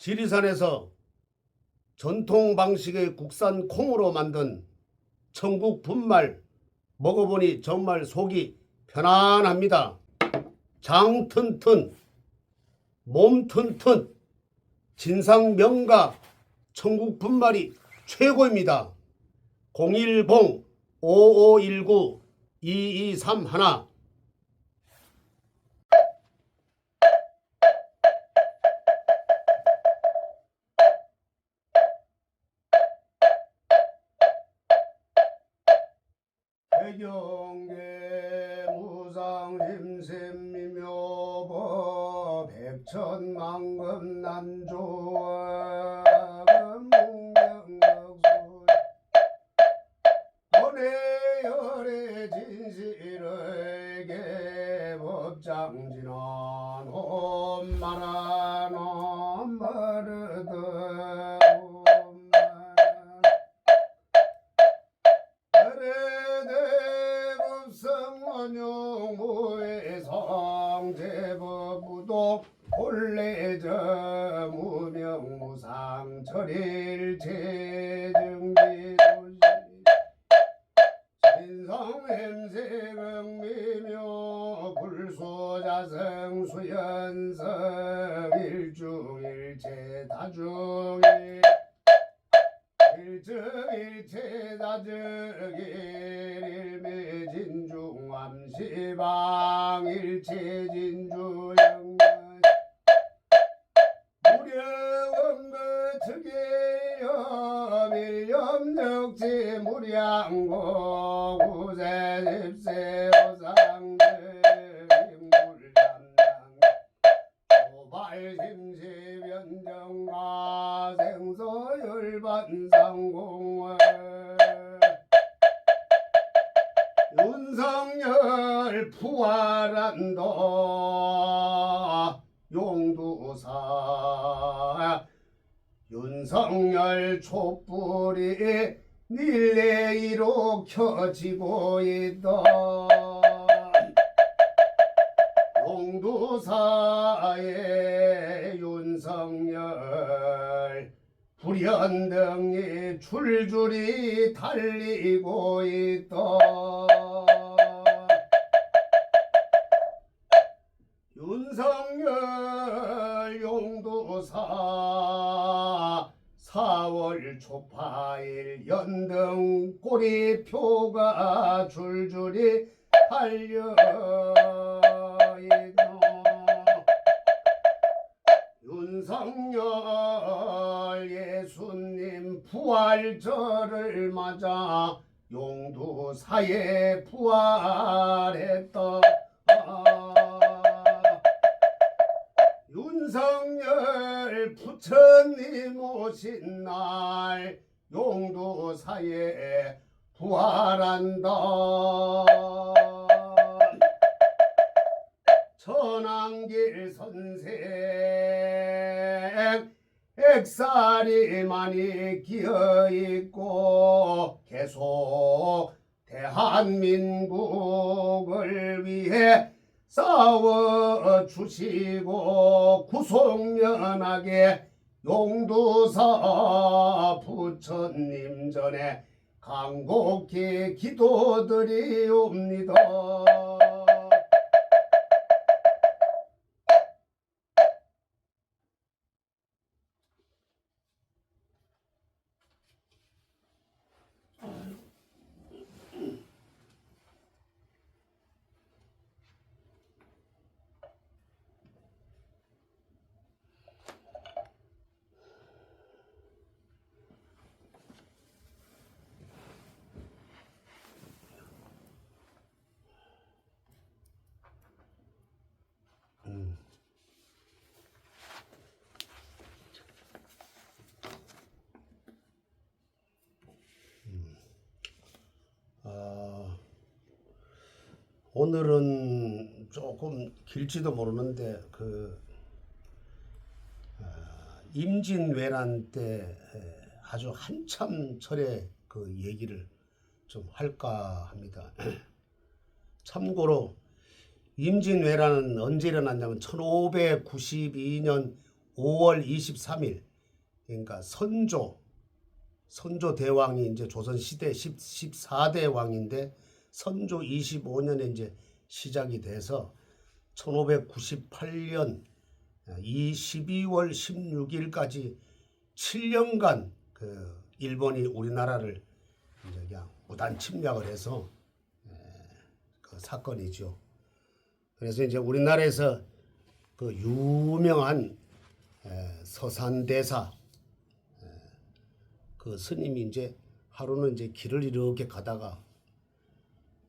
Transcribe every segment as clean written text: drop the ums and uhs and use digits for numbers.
지리산에서 전통 방식의 국산 콩으로 만든 천국 분말 먹어보니 정말 속이 편안합니다. 장 튼튼, 몸 튼튼, 진상 명가 천국 분말이 최고입니다. 010-5519-2231 백영계 무상심샘미묘법 백천만금 난조와 문명덕수 원해열의 진실을 개법장진원 홈마란 홈마르드 성제법무도 본래저 무명무상 철일체증기도시 신성햄세경미묘 불소자성 수연성 일중일체 다중일 일증일체 다증일 일매진중암시방 일체진주영면 무령원거특계염 일염적지 무량고 구세집세 오상대임굴담당 오발심시변정가 생서열반상공월 윤석열 부활한다 용두사 윤석열 촛불이 릴레이로 켜지고 있다. 용두사의 윤석열 불현등이 줄줄이 달리고 있다. 윤석열 용두사 4월 초파일 연등 꼬리표가 줄줄이 달려있노. 윤석열 예수님 부활절을 맞아 용두사에 부활했다. 윤석열 부처님 오신 날 용두사에 부활한다. 천안길 선생 액살이 많이 끼어있고 계속 대한민국을 위해 싸워주시고 구속면하게 용두사 부처님 전에 간곡히 기도드리옵니다. 오늘은 조금 길지도 모르는데 임진왜란 때 아주 한참 철에 그 얘기를 좀 할까 합니다. 참고로 임진왜란은 언제 일어났냐면 1592년 5월 23일 그러니까 선조 대왕이 이제 조선 시대 14대 왕인데 선조 25년에 이제 시작이 돼서 1598년 이 12월 16일까지 7년간 그 일본이 우리나라를 이제 그냥 무단 침략을 해서 그 사건이죠. 그래서 이제 우리나라에서 그 유명한 서산대사 그 스님이 이제 하루는 이제 길을 이렇게 가다가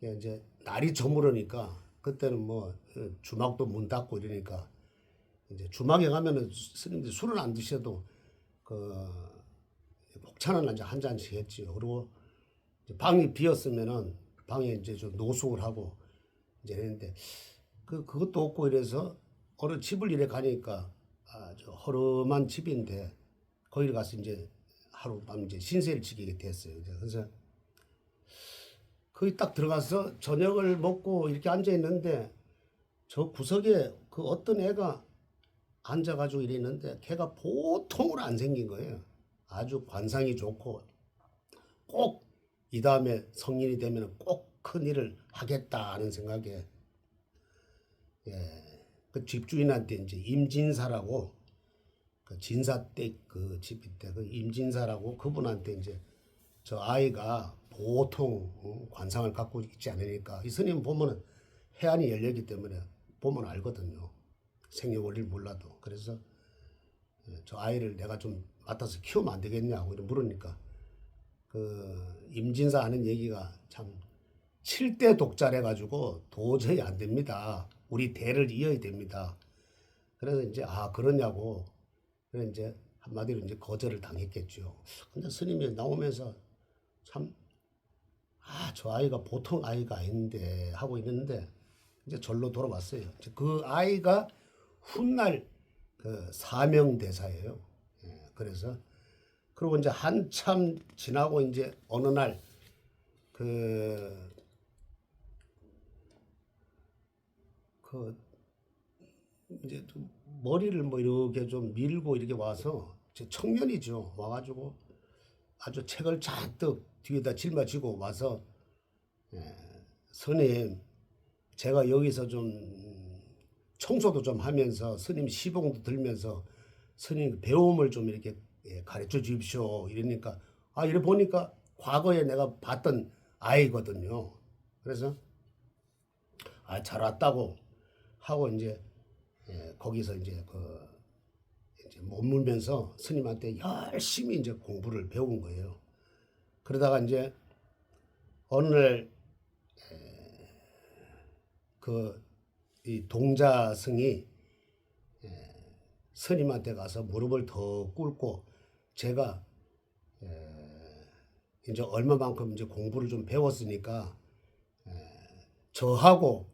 이제 날이 저물으니까 그때는 뭐 주막도 문 닫고 이러니까 이제 주막에 가면은 스님들 술은 안 드셔도 그 목차는 이제 한 잔씩 했지요. 그리고 방이 비었으면은 방에 이제 좀 노숙을 하고 이제 했는데 그것도 없고 이래서 어느 집을 이래 가니까 저 허름한 집인데 거기를 가서 이제 하룻밤 이제 신세를 지키게 됐어요. 그래서 거기 딱 들어가서 저녁을 먹고 이렇게 앉아 있는데 저 구석에 그 어떤 애가 앉아가지고 이래 있는데 걔가 보통으로 안 생긴 거예요. 아주 관상이 좋고 꼭 이 다음에 성인이 되면 꼭 큰 일을 하겠다 하는 생각에 그 집주인한테 이제 임진사라고 그 진사댁 그 집인데 그 임진사라고 그분한테 이제 저 아이가 보통 관상을 갖고 있지 않으니까 이 스님 보면은 해안이 열렸기 때문에 보면 알거든요. 생년 월일 몰라도. 그래서 저 아이를 내가 좀 맡아서 키우면 안 되겠냐고 물으니까 그 임진사 하는 얘기가 참 7대 독자래 가지고 도저히 안 됩니다. 우리 대를 이어야 됩니다. 그래서 이제 그러냐고 그래 이제 한마디로 이제 거절을 당했겠죠. 근데 스님이 나오면서 참 저 아이가 보통 아이가 아닌데 하고 있는데 이제 절로 돌아왔어요. 이제 그 아이가 훗날 그 사명대사예요. 그래서 그리고 이제 한참 지나고 이제 어느 날 이제 좀 머리를 뭐 이렇게 좀 밀고 이렇게 와서 제 청년이죠. 와가지고 아주 책을 잔뜩 뒤에다 짊어지고 와서 스님 제가 여기서 좀 청소도 좀 하면서 스님 시봉도 들면서 스님 배움을 좀 이렇게 가르쳐 주십시오. 이러니까 이래 보니까 과거에 내가 봤던 아이거든요. 그래서 잘 왔다고 하고 이제 거기서 이제 이제 머물면서 스님한테 열심히 이제 공부를 배운 거예요. 그러다가 이제 어느 날 이 동자승이 스님한테 가서 무릎을 더 꿇고 제가 이제 얼마만큼 이제 공부를 좀 배웠으니까 저하고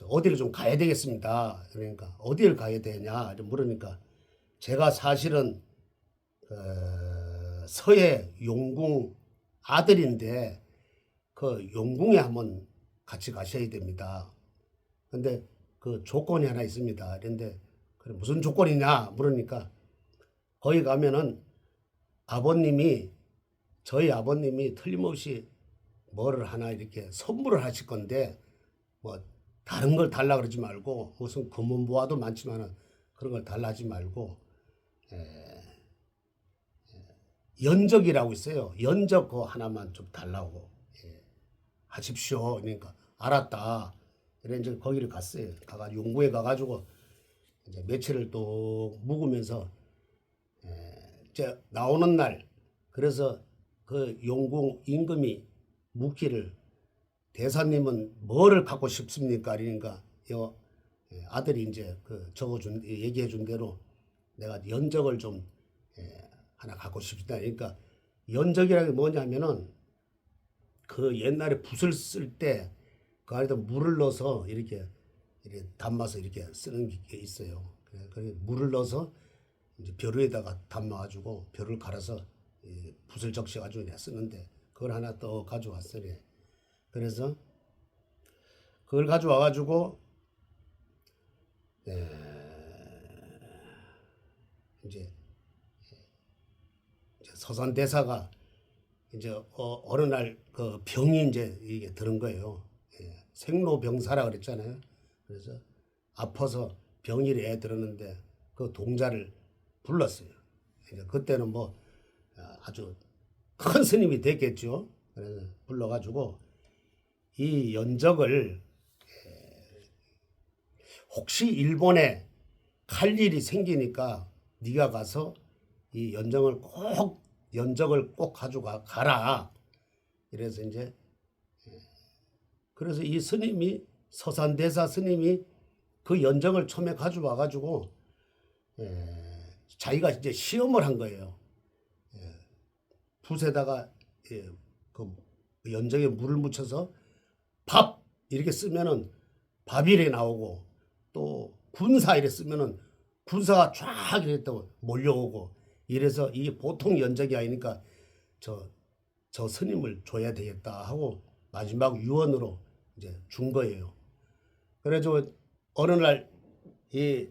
어디를 좀 가야 되겠습니다. 그러니까 어디를 가야 되냐 물으니까 제가 사실은 서해 용궁 아들인데 그 용궁에 한번 같이 가셔야 됩니다. 근데 그 조건이 하나 있습니다. 그런데 그래 무슨 조건이냐 물으니까 거기 가면은 저희 아버님이 틀림없이 뭐를 하나 이렇게 선물을 하실 건데 뭐 다른 걸 달라 그러지 말고 무슨 금은보화도 많지만은 그런 걸 달라 하지 말고 연적이라고 있어요. 연적 그거 하나만 좀 달라고 하십시오. 그러니까 알았다. 그래 이제 거기를 갔어요. 용궁에 가가지고 이제 며칠을 또 묵으면서 이제 나오는 날 그래서 그 용궁 임금이 묵기를 대사님은 뭐를 갖고 싶습니까? 그러니까 아들이 이제 얘기해 준 대로 내가 연적을 좀 하나 갖고 싶다. 그러니까 연적이라는 게 뭐냐면은 그 옛날에 붓을 쓸 때 그 안에다 물을 넣어서 이렇게 담아서 이렇게 쓰는 게 있어요. 그래서 물을 넣어서 이제 벼루에다가 담아가지고 벼를 갈아서 붓을 적셔가지고 내가 쓰는데 그걸 하나 또 가져왔어요. 그래서 그걸 가져와가지고 이제 서산대사가 이제 어느 날 그 병이 이제 이게 드는 거예요. 생로병사라 그랬잖아요. 그래서 아파서 병이래 들었는데 그 동자를 불렀어요. 그때는 뭐 아주 큰 스님이 됐겠죠. 그래서 불러가지고 이 연적을 혹시 일본에 갈 일이 생기니까 네가 가서 이 연적을 꼭 가지고 가라. 그래서 이제 그래서 이 스님이 서산대사 스님이 그 연적을 처음에 가지고 와가지고 자기가 이제 시험을 한 거예요. 붓에다가 그 연적에 물을 묻혀서 밥 이렇게 쓰면은 밥이 이렇게 나오고 또 군사 이렇게 쓰면은 군사가 쫙 이렇게 또 몰려오고 이래서 이게 보통 연적이 아니니까 저 스님을 줘야 되겠다 하고 마지막 유언으로 이제 준 거예요. 그래서 어느 날 이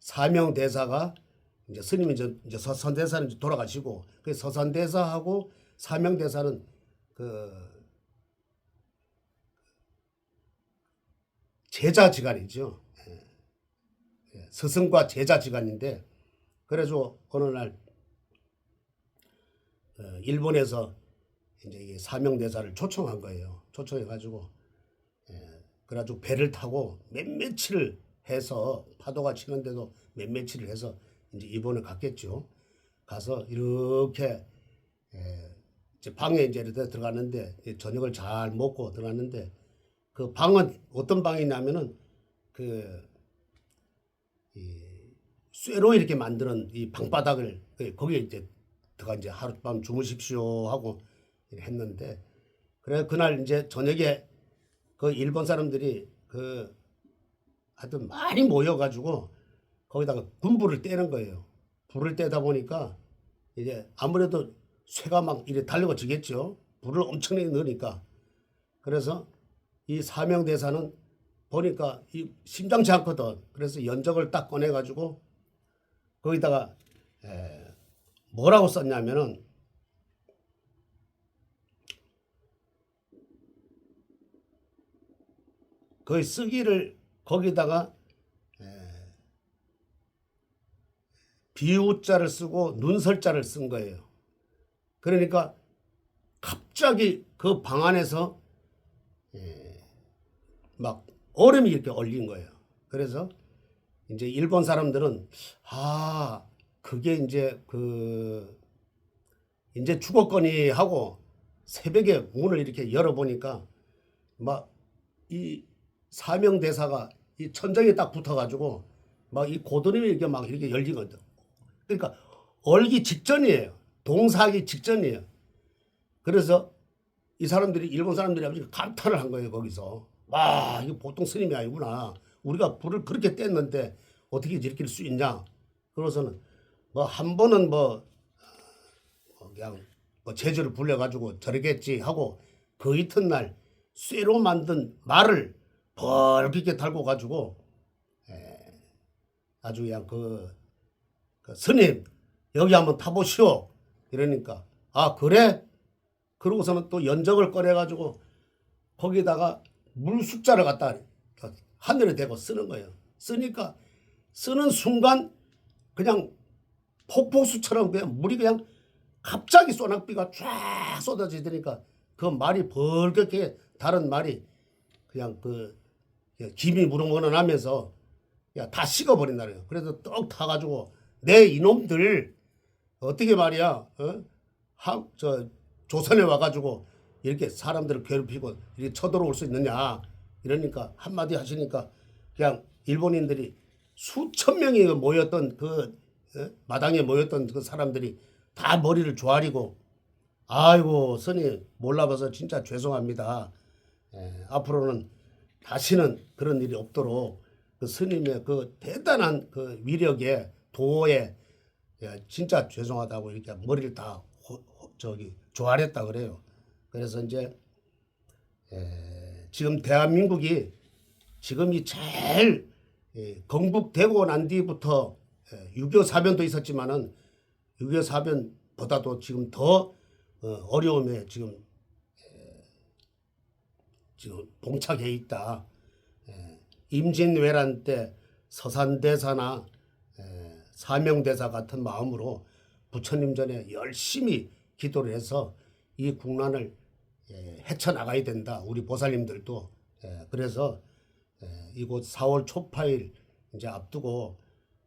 사명대사가 이제 스님이 이제 서산대사는 이제 돌아가시고 그 서산대사하고 사명대사는 그 제자지간이죠. 스승과 제자지간인데 그래서 어느 날 일본에서 이제 이 사명대사를 초청한 거예요. 초청해가지고 그래가지고 배를 타고 몇몇을 해서 파도가 치는데도 몇몇을 해서 이제 일본에 갔겠죠. 가서 이렇게 이제 방에 이제 들어갔는데 저녁을 잘 먹고 들어갔는데 그 방은 어떤 방이냐면은 쇠로 이렇게 만드는 이 방바닥을 거기에 이제 들어가 이제 하룻밤 주무십시오 하고 했는데 그래 그날 이제 저녁에 그 일본 사람들이 하여튼 많이 모여가지고 거기다가 군불을 떼는 거예요. 불을 떼다 보니까 이제 아무래도 쇠가 막 이래 달려지겠죠. 불을 엄청나게 넣으니까. 그래서 이 사명대사는 보니까 이 심상치 않거든. 그래서 연적을 딱 꺼내가지고 거기다가 뭐라고 썼냐면은 거의 쓰기를 거기다가 비우자를 쓰고 눈설자를 쓴 거예요. 그러니까 갑자기 그 방 안에서 막 얼음이 이렇게 얼린 거예요. 그래서 이제 일본 사람들은 그게 이제 죽었거니 하고 새벽에 문을 이렇게 열어보니까 막 이 사명대사가 이 천장에 딱 붙어가지고 막 이 고드름이 이렇게 열리거든. 그러니까 얼기 직전이에요. 동사하기 직전이에요. 그래서 이 사람들이 일본 사람들이 아주 감탄을 한 거예요. 거기서 와 이거 보통 스님이 아니구나. 우리가 불을 그렇게 뗐는데 어떻게 일으킬 수 있냐. 그래서는 뭐 한 번은 그냥 제주를 불려가지고 저러겠지 하고 그 이튿날 쇠로 만든 말을 벌겋게 달고 가지고 아주 그냥 그 스님 여기 한번 타보시오 이러니까 그래? 그러고서는 또 연적을 꺼내가지고 거기다가 물 숫자를 갖다 하늘에 대고 쓰는 거예요. 쓰니까 쓰는 순간 그냥 폭포수처럼 그냥 물이 그냥 갑자기 소낙비가 쫙 쏟아지니까 그 말이 벌겋게 다른 말이 그냥 김이 무르무르나면서 다 식어버린다는. 그래서 떡 타가지고 내 이놈들 어떻게 말이야 조선에 와가지고 이렇게 사람들을 괴롭히고 이렇게 쳐들어올 수 있느냐 이러니까 한마디 하시니까 그냥 일본인들이 수천 명이 모였던 마당에 모였던 그 사람들이 다 머리를 조아리고 아이고 스님 몰라봐서 진짜 죄송합니다. 앞으로는 다시는 그런 일이 없도록 그 스님의 그 대단한 그 위력에 도에 진짜 죄송하다고 이렇게 머리를 다 조아렸다 그래요. 그래서 이제 지금 대한민국이 지금이 제일 건국되고 난 뒤부터 6.25 사변도 있었지만은 6.25 사변보다도 지금 더 어려움에 지금 봉착해 있다. 임진왜란 때 서산대사나 사명대사 같은 마음으로 부처님 전에 열심히 기도를 해서 이 국난을 헤쳐나가야 된다. 우리 보살님들도. 그래서 이곳 4월 초파일 이제 앞두고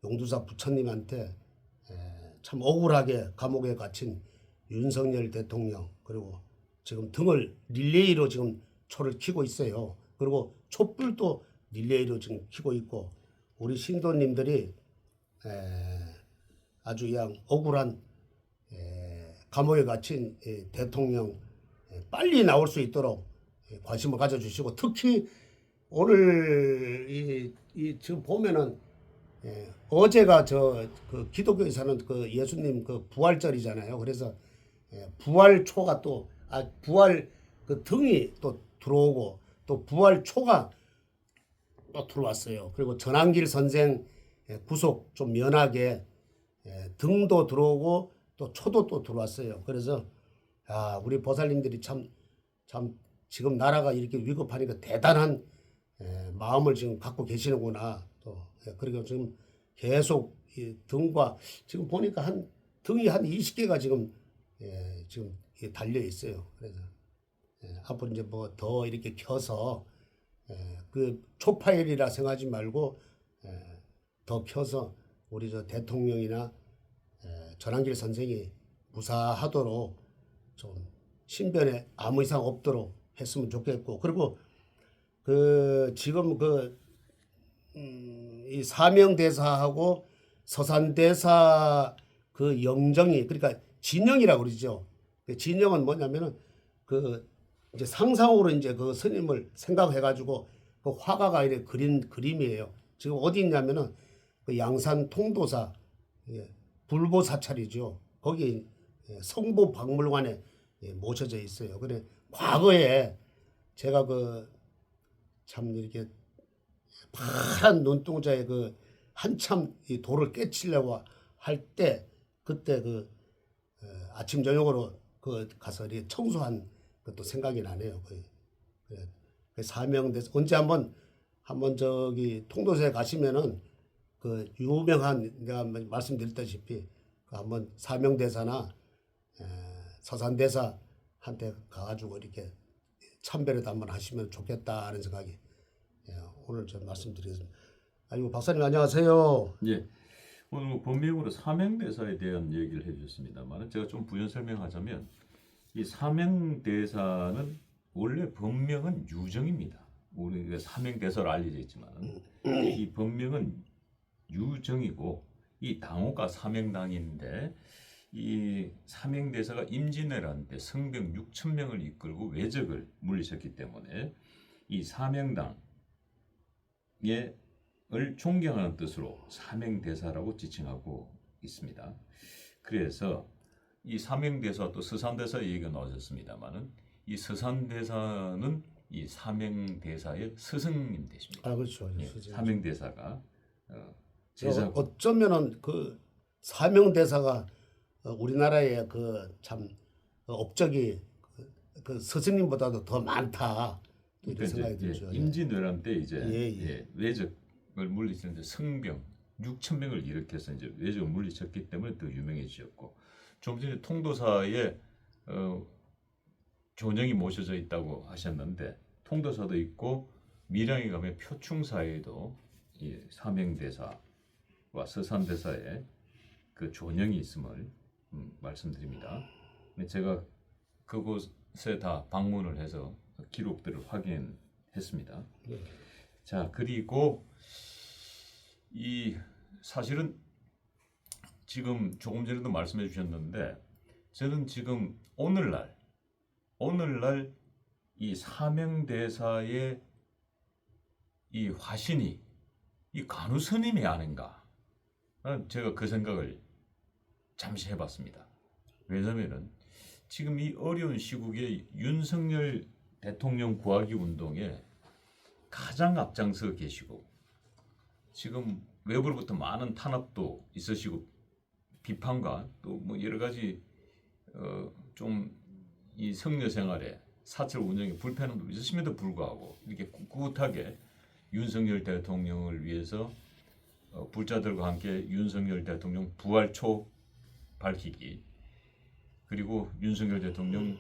용두사 부처님한테 참 억울하게 감옥에 갇힌 윤석열 대통령, 그리고 지금 등을 릴레이로 지금 초를 켜고 있어요. 그리고 촛불도 릴레이로 지금 켜고 있고, 우리 신도님들이 아주 그냥 억울한 감옥에 갇힌 대통령 빨리 나올 수 있도록 관심을 가져주시고, 특히 오늘 지금 보면은 어제가 그 기독교에서는 그 예수님 그 부활절이잖아요. 그래서 부활초가 또 부활 그 등이 또 들어오고, 또 부활초가 또 들어왔어요. 그리고 전한길 선생 구속 좀 면하게 등도 들어오고 또 초도 또 들어왔어요. 그래서 우리 보살님들이 참 지금 나라가 이렇게 위급하니까 대단한 마음을 지금 갖고 계시는구나. 또 그리고 지금 계속 이 등과 지금 보니까 등이 한 20개가 지금 달려 있어요. 그래서 앞으로 이제 뭐 더 이렇게 켜서 그 초파일이라 생각하지 말고 더 켜서 우리 저 대통령이나 전한길 선생이 무사하도록 좀 신변에 아무 이상 없도록 했으면 좋겠고, 그리고 그 지금 이 사명대사하고 서산대사 그 영정이, 그러니까 진영이라고 그러죠. 그 진영은 뭐냐면은 그 이제 상상으로 이제 그 스님을 생각해가지고 그 화가가 이렇게 그린 그림이에요. 지금 어디 있냐면은 그 양산 통도사 불보 사찰이죠. 거기 성보 박물관에 모셔져 있어요. 그래 과거에 제가 그 참 이렇게 파란 눈동자에 그 한참 이 돌을 깨치려고 할 때, 그때 그 아침 저녁으로 그 가서 이렇게 청소한 것도 생각이 나네요. 그 사명대사 언제 한번 저기 통도사에 가시면은 그 유명한, 내가 말씀드렸다시피 그 한번 사명대사나 서산대사한테 가가지고 이렇게 참배라도 한번 하시면 좋겠다는 생각이 오늘 좀 말씀드리겠습니다. 아이고 박사님 안녕하세요. 예, 오늘 뭐 본명으로 사명대사에 대한 얘기를 해주셨습니다만, 제가 좀 부연 설명하자면, 이 사명대사는 원래 본명은 유정입니다. 우리가 사명대사로 알려져 있지만 이 본명은 유정이고, 이 당호가 사명당인데, 이 사명대사가 임진왜란 때 성병 6천 명을 이끌고 왜적을 물리쳤기 때문에 이 사명당을 존경하는 뜻으로 사명대사라고 지칭하고 있습니다. 그래서 이 사명대사, 또 서산대사 얘기가 나오셨습니다만은, 이 서산대사는 이 사명대사의 스승님 되십니다. 그렇죠. 예, 사명대사가 제자고. 어쩌면은 그 사명대사가 우리나라의 그 참 업적이 그 스승님보다도 더 많다, 이렇게 생각이 들죠. 임진왜란 때 이제 왜적을 물리쳤는데 성병 6천 명을 일으켜서 이제 왜적을 물리쳤기 때문에 더 유명해지셨고, 좀 전에 통도사에 조정이 모셔져 있다고 하셨는데, 통도사도 있고 밀양에 가면 표충사에도 이 사명대사와 서산대사에 그 존영이 있음을 말씀드립니다. 제가 그곳에 다 방문을 해서 기록들을 확인했습니다. 자, 그리고 이 사실은 지금 조금 전에도 말씀해 주셨는데, 저는 지금 오늘날 이 사명대사의 이 화신이 이 간우 스님이 아닌가, 제가 그 생각을 잠시 해봤습니다. 왜냐면은 지금 이 어려운 시국에 윤석열 대통령 구하기 운동에 가장 앞장서 계시고, 지금 외부로부터 많은 탄압도 있으시고 비판과 또 뭐 여러 가지 좀 이 성녀 생활에 사찰 운영에 불편함도 있으심에도 불구하고 이렇게 꿋꿋하게 윤석열 대통령을 위해서 불자들과 함께 윤석열 대통령 부활초 밝히기 그리고 윤석열 대통령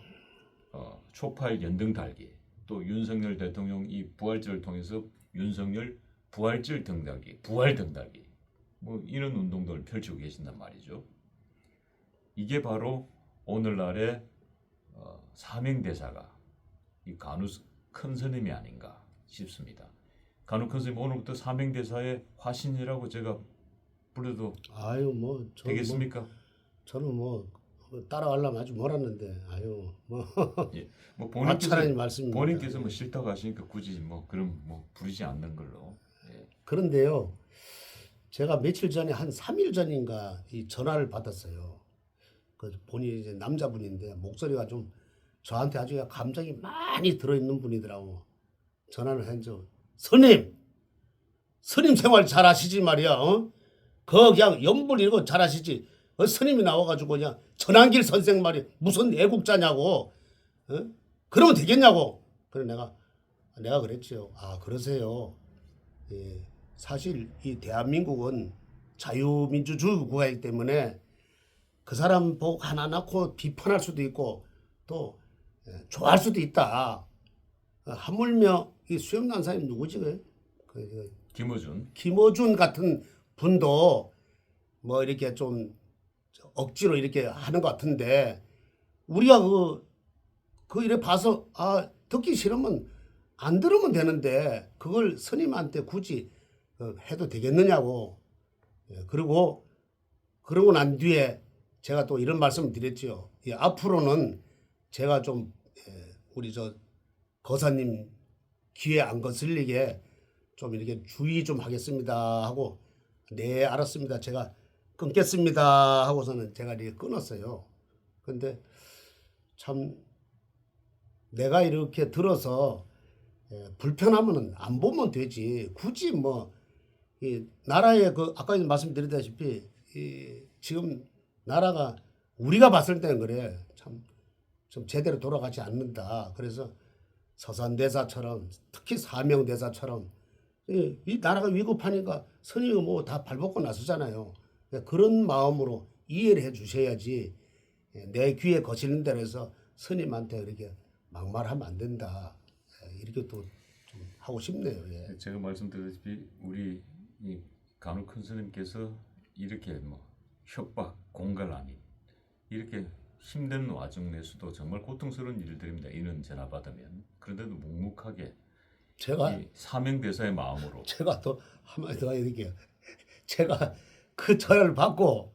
촛팔 연등 달기 또 윤석열 대통령 이 부활절을 통해서 윤석열 부활절 등달기 부활 등달기 뭐 이런 운동들을 펼치고 계신단 말이죠. 이게 바로 오늘날의 사명대사가 이 간우 큰 스님이 아닌가 싶습니다. 간우 큰 스님 오늘부터 사명대사의 화신이라고 제가 불러도 아유 뭐 저는 되겠습니까? 저는 뭐 따라가려면 아주 멀었는데 아유 뭐 예, 뭐 과찬한 말씀입니다. 본인께서 뭐 싫다고 하시니까 굳이 뭐 그럼 뭐 부르지 않는 걸로. 예. 그런데요, 제가 며칠 전에 한 3일 전인가 이 전화를 받았어요. 그 본인이 이제 남자분인데 목소리가 좀 저한테 아주 감정이 많이 들어있는 분이더라고. 전화를 했죠. 스님 생활 잘하시지 말이야. 그 그냥 연불 이런 거 잘하시지. 스님이 나와가지고 그냥 전한길 선생 말이 무슨 애국자냐고. 그러면 되겠냐고. 그래 내가 그랬죠. 아 그러세요. 예, 사실 이 대한민국은 자유민주주의 국가이기 때문에 그 사람 보고 하나 낳고 비판할 수도 있고 또 좋아할 수도 있다. 하물며 이 수영단사님 누구지? 김어준 같은 분도 뭐 이렇게 좀 억지로 이렇게 하는 것 같은데 우리가 그 이래 봐서 아 듣기 싫으면 안 들으면 되는데 그걸 스님한테 굳이 해도 되겠느냐고. 그리고 그러고 난 뒤에 제가 또 이런 말씀을 드렸죠. 예, 앞으로는 제가 좀 우리 저 거사님 귀에 안 거슬리게 좀 이렇게 주의 좀 하겠습니다 하고 네 알았습니다. 제가 끊겠습니다 하고서는 제가 이렇게 끊었어요. 근데 참 내가 이렇게 들어서 불편하면은 안 보면 되지. 굳이 뭐 이 나라의 그 아까 말씀드렸다시피 이 지금 나라가 우리가 봤을 때는 그래 참 좀 제대로 돌아가지 않는다. 그래서 서산대사처럼 특히 사명대사처럼 이 나라가 위급하니까 스님이 뭐 다 발벗고 나서잖아요. 그런 마음으로 이해를 해 주셔야지 내 귀에 거치는 대로 해서 스님한테 그렇게 막말하면 안 된다. 이렇게 또 좀 하고 싶네요. 예. 제가 말씀드렸다시피 우리 이 간우 큰 스님께서 이렇게 뭐 협박, 공갈 아닌 이렇게 힘든 와중 내수도 정말 고통스러운 일들입니다. 이런 전화 받으면 그런데도 묵묵하게 제가 이 사명대사의 마음으로 제가 또 한마디 더 해드릴게요. 제가 그 전화를 받고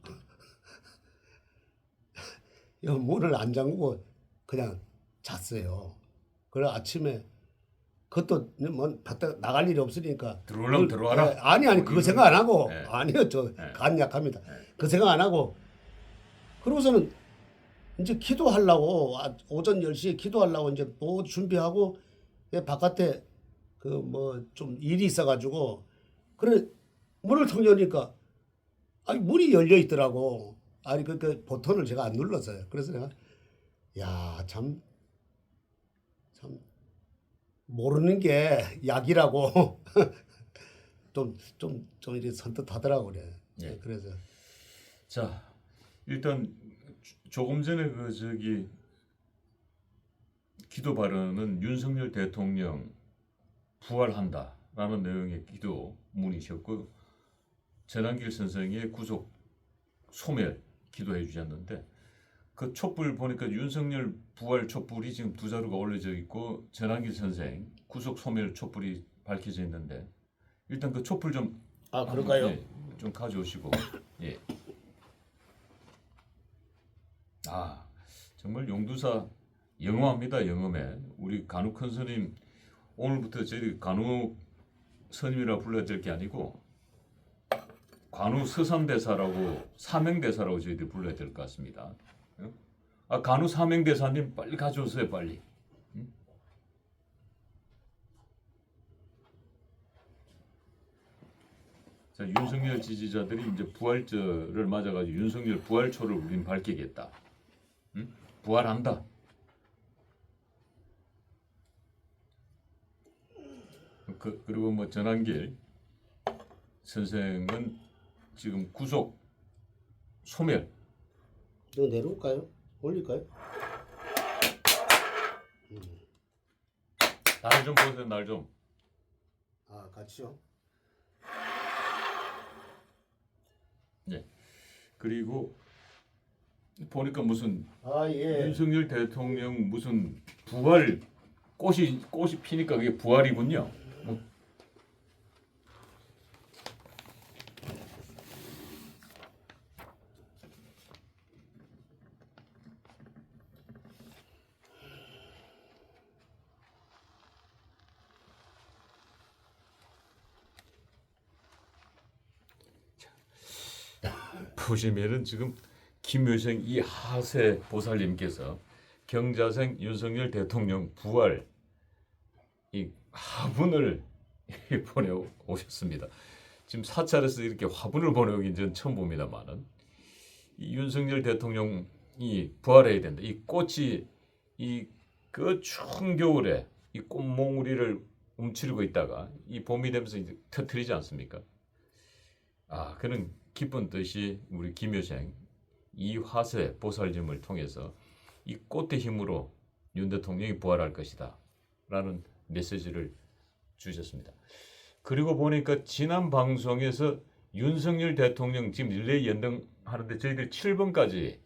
문을 안 잠그고 그냥 잤어요. 그래 아침에 그것도 뭐 바깥 나갈 일이 없으니까 들어오려면 들어와라. 아니 그거 생각 안 하고 네. 아니요 저 네. 간 약합니다. 그 생각 안 하고 그러고서는 이제 기도하려고 오전 10시에 기도하려고 이제 뭐 준비하고 바깥에 그 뭐 좀 일이 있어가지고 그래 문을 통 여니까 아니 문이 열려 있더라고. 아니 그 버튼을 제가 안 눌렀어요. 그래서 내가 야 참 모르는 게 약이라고 좀 이렇게 선뜻하더라고 그래. 예. 그래서 자 일단 조금 전에 기도 발언은 윤석열 대통령 부활한다라는 내용의 기도문이셨고 전한길 선생의 구속 소멸 기도해 주셨는데 그 촛불 보니까 윤석열 부활 촛불이 지금 두 자루가 올려져 있고 전한길 선생 구속 소멸 촛불이 밝혀져 있는데 일단 그 촛불 좀 그럴까요? 예, 좀 가져오시고 예. 아 정말 용두사 영험합니다. 영험해. 우리 간우 큰 스님 오늘부터 저희 간우 스님이라 불러야 될 게 아니고 간우 서산대사라고 사명대사라고 저희들이 불러야 될 것 같습니다. 간우 사명대사님 빨리 가져오세요 빨리. 자, 윤석열 지지자들이 이제 부활절을 맞아가지고 윤석열 부활초를 우린 밝히겠다. 응? 부활한다. 그리고 뭐 전한길 선생은 지금 구속 소멸. 이거 내려올까요? 올릴까요? 날 좀 보세요, 날 좀. 아, 같이요. 네. 그리고 보니까 무슨 아, 예. 윤석열 대통령 무슨 부활 꽃이 피니까 그게 부활이군요. 뭐. 보시면은 지금 김효생 이 하세 보살님께서 경자생 윤석열 대통령 부활 이 화분을 보내 오셨습니다. 지금 사찰에서 이렇게 화분을 보내오긴 전 처음 봅니다만은 이 윤석열 대통령이 부활해야 된다. 이 꽃이 이 그 추운 겨울에 이 꽃몽우리를 움츠리고 있다가 이 봄이 되면서 이제 터트리지 않습니까? 아, 그는 기쁜 뜻이 우리 김효생 이 화세 보살님을 통해서 이 꽃의 힘으로 윤 대통령이 부활할 것이다 라는 메시지를 주셨습니다. 그리고 보니까 지난 방송에서 윤석열 대통령 지금 릴레이 연등하는데 저희들 7번까지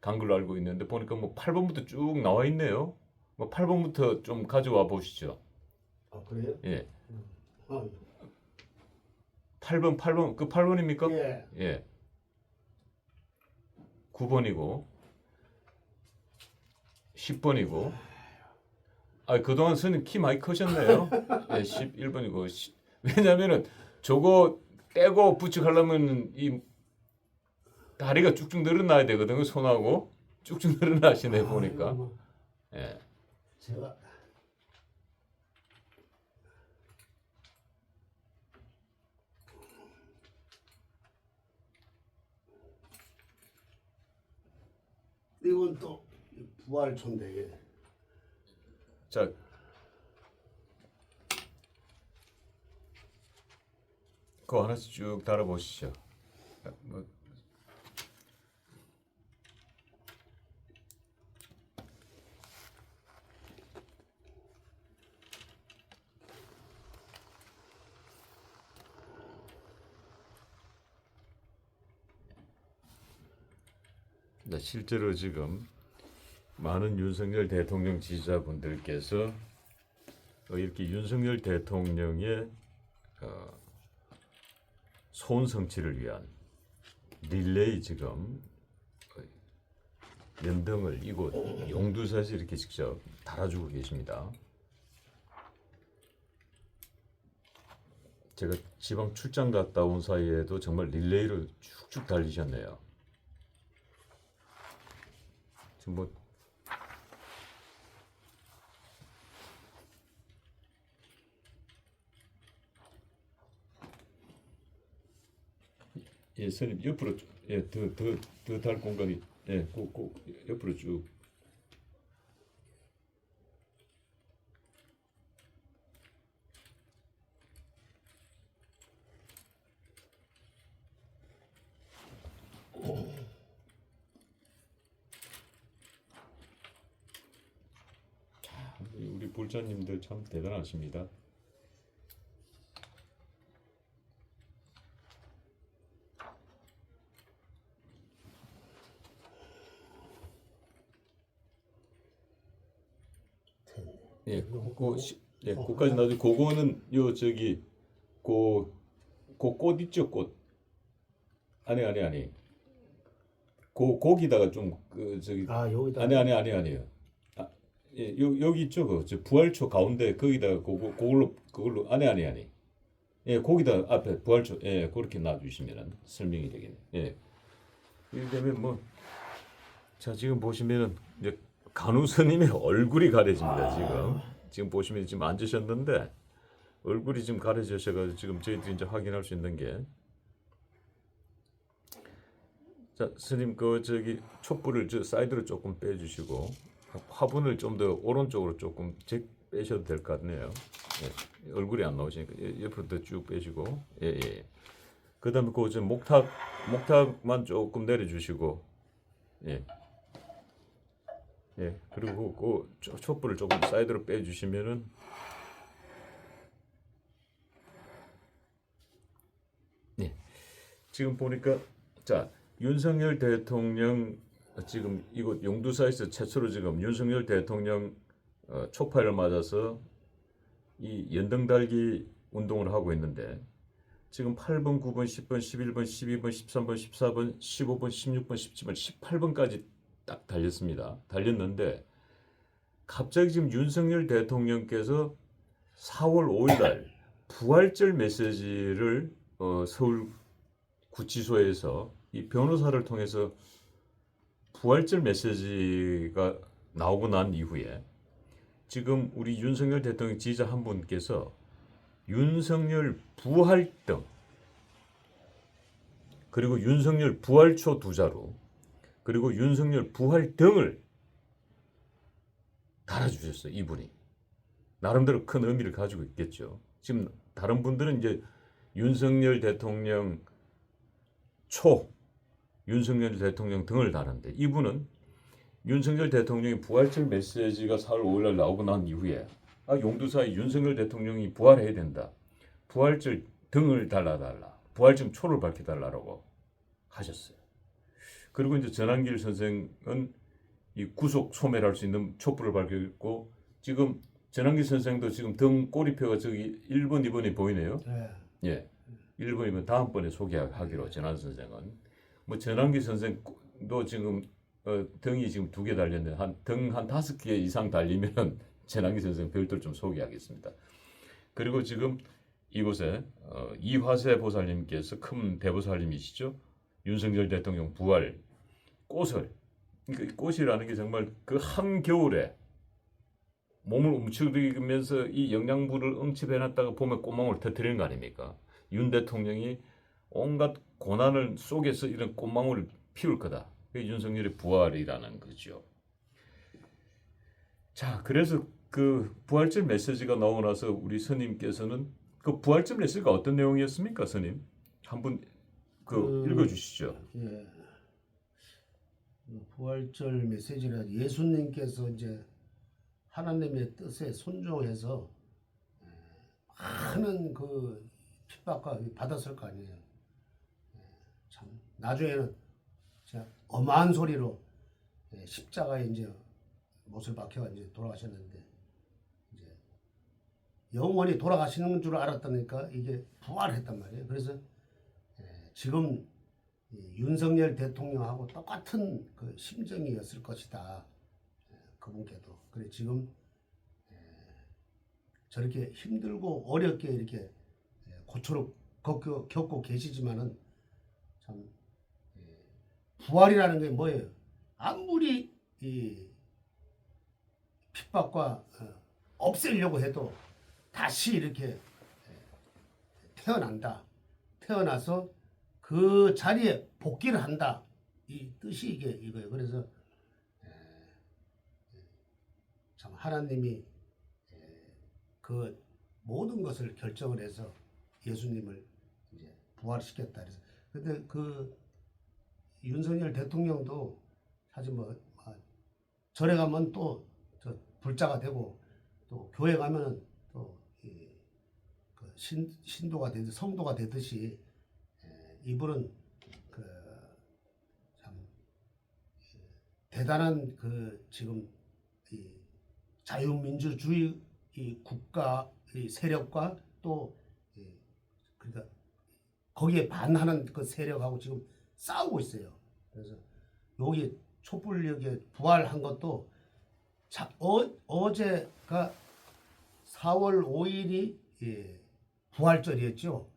간 걸로 알고 있는데 보니까 뭐 8번부터 쭉 나와 있네요. 뭐 8번부터 좀 가져와 보시죠. 아, 그래요? 예. 아, 8번 그 8번입니까? 예. 예. 9번이고 10번이고 아, 그동안 스님 키 많이 크셨네요. 예, 11번이고 왜냐면은 저거 떼고 부축하려면 이 다리가 쭉쭉 늘어나야 되거든요. 손하고 쭉쭉 늘어나시네 보니까. 뭐 예. 제가 이건 또 부활초인데 이게. 자, 그거 하나씩 쭉 달아보시죠. 뭐, 실제로 지금 많은 윤석열 대통령 지지자분들께서 이렇게 윤석열 대통령의 소원 성취를 위한 릴레이 지금 연등을 이곳 용두사에서 이렇게 직접 달아주고 계십니다. 제가 지방 출장 갔다 온 사이에도 정말 릴레이로 쭉쭉 달리셨네요. 지금 뭐 예, 선생님 옆으로 예, 더 달 공간이 예, 꼭 옆으로 쭉. 우리 불자님들 참 대단하십니다. 예, 그까지 나중에 그거는 요 저기 그꽃 있죠, 꽃. 아니. 거기다가 좀 그 저기 아, 여기다. 아니에요. 아, 예, 여기 있죠, 저 부활초 가운데 거기다가 그걸로 아니. 예, 거기다 앞에 부활초 예, 그렇게 놔주시면 설명이 되겠네. 예, 이렇게 되면 뭐 자 지금 보시면은 이제 간우 스님의 얼굴이 가려집니다. 지금 보시면 지금 앉으셨는데 얼굴이 지금 가려져서 지금 저희들이 이제 확인할 수 있는 게, 자, 스님 저기 촛불을 저 사이드로 조금 빼주시고 화분을 좀 더 오른쪽으로 조금 빼셔도 될 것 같네요. 예, 얼굴이 안 나오시니까 옆으로 더 쭉 빼시고, 예. 그다음에 그 목탁만 조금 내려주시고, 예. 그리고 그 촛불을 조금 사이드로 빼주시면은, 예. 지금 보니까 자, 윤석열 대통령 지금 이곳 용두사에서 최초로 지금 윤석열 대통령 촉파를 맞아서 이 연등달기 운동을 하고 있는데, 지금 8번, 9번, 10번, 11번, 12번, 13번, 14번, 15번, 16번, 17번, 18번까지 딱 달렸는데 갑자기 지금 윤석열 대통령께서 4월 5일 날 부활절 메시지를 서울 구치소에서 이 변호사를 통해서 부활절 메시지가 나오고 난 이후에 지금 우리 윤석열 대통령 지지자 한 분께서 윤석열 부활등 그리고 윤석열 부활초 두 자루 그리고 윤석열 부활등을 달아주셨어요. 이분이 나름대로 큰 의미를 가지고 있겠죠. 지금 다른 분들은 이제 윤석열 대통령 초, 윤석열 대통령 등을 다는데, 이분은 윤석열 대통령의 부활절 메시지가 4월 5일 날 나오고 난 이후에 용두사에 윤석열 대통령이 부활해야 된다. 부활절 등을 달라달라. 부활절 초를 밝혀달라고 하셨어요. 그리고 이제 전한길 선생은 이 구속 소멸할 수 있는 촛불을 밝혔고, 지금 전한길 선생도 지금 등 꼬리표가 저기 1번, 2번이 보이네요. 네. 예. 1번이면 다음번에 소개하기로 전한 선생은. 뭐 전한길 선생도 지금 등이 지금 2개 달렸는데 등 한 5개 이상 달리면 전한길 선생 별도로 좀 소개하겠습니다. 그리고 지금 이곳에 이화세 보살님께서 큰 대보살님이시죠. 윤석열 대통령 부활 꽃을, 그러니까 꽃이라는 게 정말 그 한겨울에 몸을 움츠리면서 이 영양분을 응집해놨다가 보면 꽃망울 터뜨리는 거 아닙니까? 윤 대통령이 온갖 고난을 속에서 이런 꽃망울을 피울 거다. 그게 윤석열의 부활이라는 거죠. 자, 그래서 그 부활절 메시지가 나오고 나서 우리 스님께서는 그 부활절 메시지가 어떤 내용이었습니까, 스님? 한번 읽어주시죠. 예. 부활절 메시지는 예수님께서 이제 하나님의 뜻에 순종해서 많은 그 핍박과 받았을 거 아니에요. 참 나중에는 진짜 엄한 소리로 십자가에 이제 못을 박혀 이제 돌아가셨는데, 이제 영원히 돌아가시는 줄 알았다니까 이게 부활했단 말이에요. 그래서 지금 윤석열 대통령하고 똑같은 그 심정이었을 것이다. 그분께도. 그래 지금 저렇게 힘들고 어렵게 이렇게 고초를 겪고 계시지만은 참 부활이라는 게 뭐예요? 아무리 이 핍박과 없애려고 해도 다시 이렇게 태어난다. 태어나서 그 자리에 복귀를 한다. 이 뜻이 이거예요. 그래서 참 하나님이 그 모든 것을 결정을 해서 예수님을 이제 부활시켰다. 그래서 근데 그 윤석열 대통령도 사실 뭐 절에 가면 또 저 불자가 되고, 또 교회 가면은 또 그 신도가 되듯 성도가 되듯이 이분은 그 참 대단한 그 지금 이 자유민주주의 이 국가 이 세력과 또 그러니까 거기에 반하는 그 세력하고 지금 싸우고 있어요. 그래서 여기 촛불역에 부활한 것도 어제가 4월 5일이 부활절이었죠.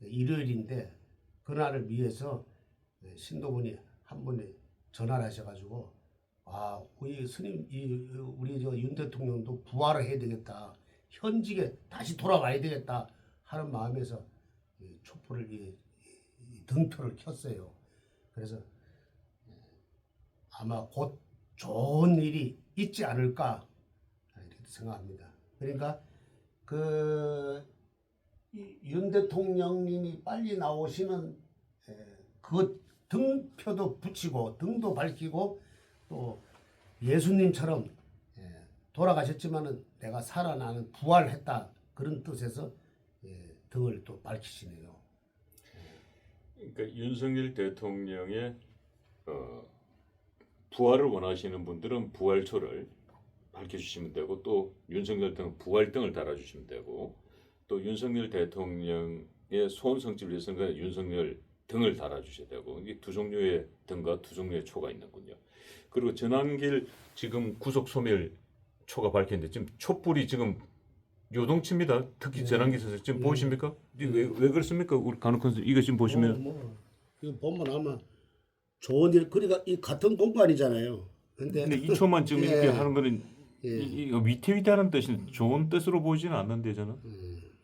일요일인데 그날을 위해서 신도분이 한 분이 전화를 하셔가지고 우리 스님 우리 저 윤 대통령도 부활을 해야 되겠다. 현직에 다시 돌아와야 되겠다 하는 마음에서 촛불을 등표를 켰어요. 그래서 아마 곧 좋은 일이 있지 않을까 이렇게 생각합니다. 그러니까 윤 대통령님이 빨리 나오시는 그 등표도 붙이고 등도 밝히고 또 예수님처럼 돌아가셨지만은 내가 살아나는 부활했다 그런 뜻에서 등을 또 밝히시네요. 그러니까 윤석열 대통령의 부활을 원하시는 분들은 부활초를 밝혀주시면 되고 또 윤석열 대통령 부활등을 달아주시면 되고 또 윤석열 대통령의 소원성취를 위해서는 윤석열 등을 달아주셔야 되고 이게 두 종류의 등과 두 종류의 초가 있는군요. 그리고 전환길 지금 구속 소멸 초가 밝혔는데 지금 촛불이 지금 요동칩니다. 특히 전환길 선생 지금 보이십니까? 왜 그렇습니까? 우리 간혹 이거 지금 보시면 이거 보면 아마 좋은 일 그러니까 이 같은 공간이잖아요. 근데 2초만 지금 이렇게 하는 거는 예. 이거 위태위태하는 뜻이 좋은 뜻으로 보이지는 않는데 저는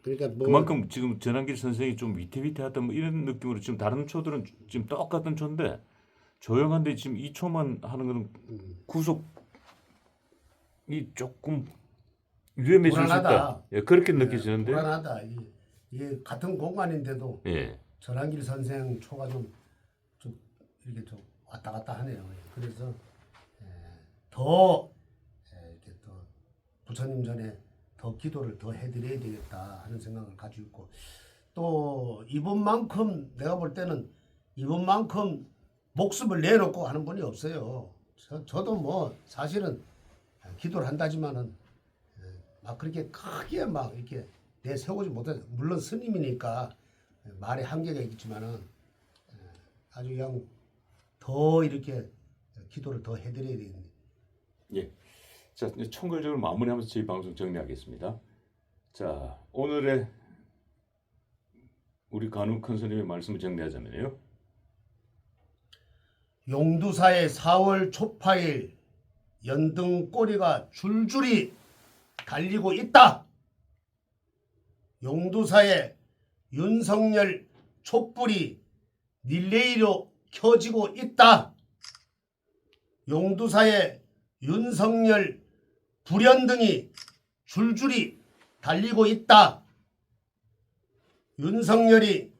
그러니까 그만큼 지금 전환길 선생이 좀 위태위태하다 뭐 이런 느낌으로 지금 다른 초들은 지금 똑같은 초인데 조용한데 지금 2초만 하는 거는 구속이 조금 위험해질 수 있다. 불안하다. 예, 그렇게 느껴지는데. 불안하다. 이게 같은 공간인데도 예. 전환길 선생 초가 좀 이렇게 좀 왔다 갔다 하네요. 그래서 더 이렇게 또 부처님 전에 더 기도를 더 해드려야 되겠다 하는 생각을 가지고 있고 또 이번만큼 내가 볼 때는 이번만큼 목숨을 내놓고 하는 분이 없어요. 저도 뭐 사실은 기도를 한다지만은 막 그렇게 크게 막 이렇게 내세우지 못해서 물론 스님이니까 말에 한계가 있지만은 아주 그냥 더 이렇게 기도를 더 해드려야 되겠네. 예. 자, 총괄적으로 마무리하면서 저희 방송 정리하겠습니다. 자, 오늘의 우리 간욱 큰 스님의 말씀을 정리하자면요. 용두사의 4월 초파일 연등 꼬리가 줄줄이 달리고 있다. 용두사의 윤석열 촛불이 릴레이로 켜지고 있다. 용두사의 윤석열 불연등이 줄줄이 달리고 있다. 윤석열이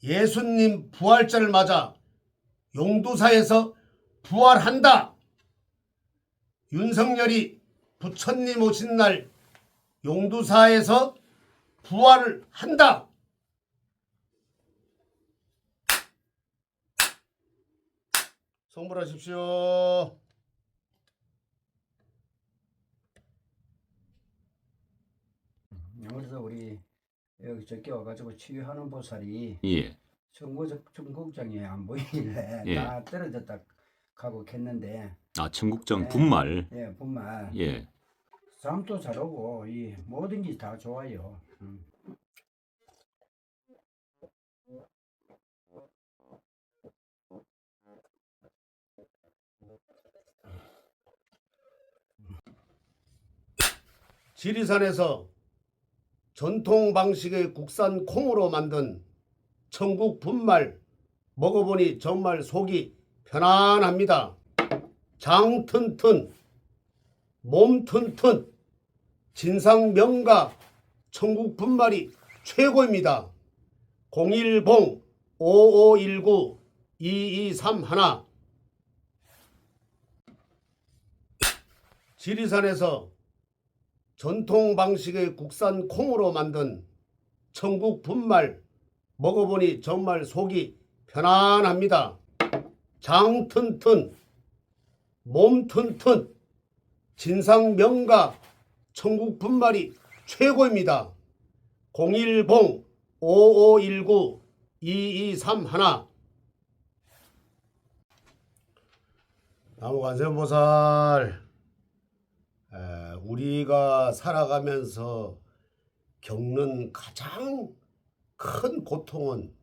예수님 부활절을 맞아 용두사에서 부활한다. 윤석열이 부처님 오신 날 용두사에서 부활을 한다. 성불하십시오. 그래서 우리 여기 저기 와가지고 치유하는 보살이 예. 청국장에 안 보이길래 예. 다 떨어졌다 가고 캤는데 아, 청국장 네. 분말. 예 분말 예. 잠도 잘 오고 이 모든 게 다 좋아요. 지리산에서 전통 방식의 국산 콩으로 만든 천국 분말 먹어보니 정말 속이 편안합니다. 장 튼튼, 몸 튼튼, 진상 명가 천국 분말이 최고입니다. 010-5519-2231 지리산에서 전통 방식의 국산 콩으로 만든 천국 분말 먹어보니 정말 속이 편안합니다. 장 튼튼, 몸 튼튼, 진상 명가 천국 분말이 최고입니다. 010-5519-2231 나무관세음보살 우리가 살아가면서 겪는 가장 큰 고통은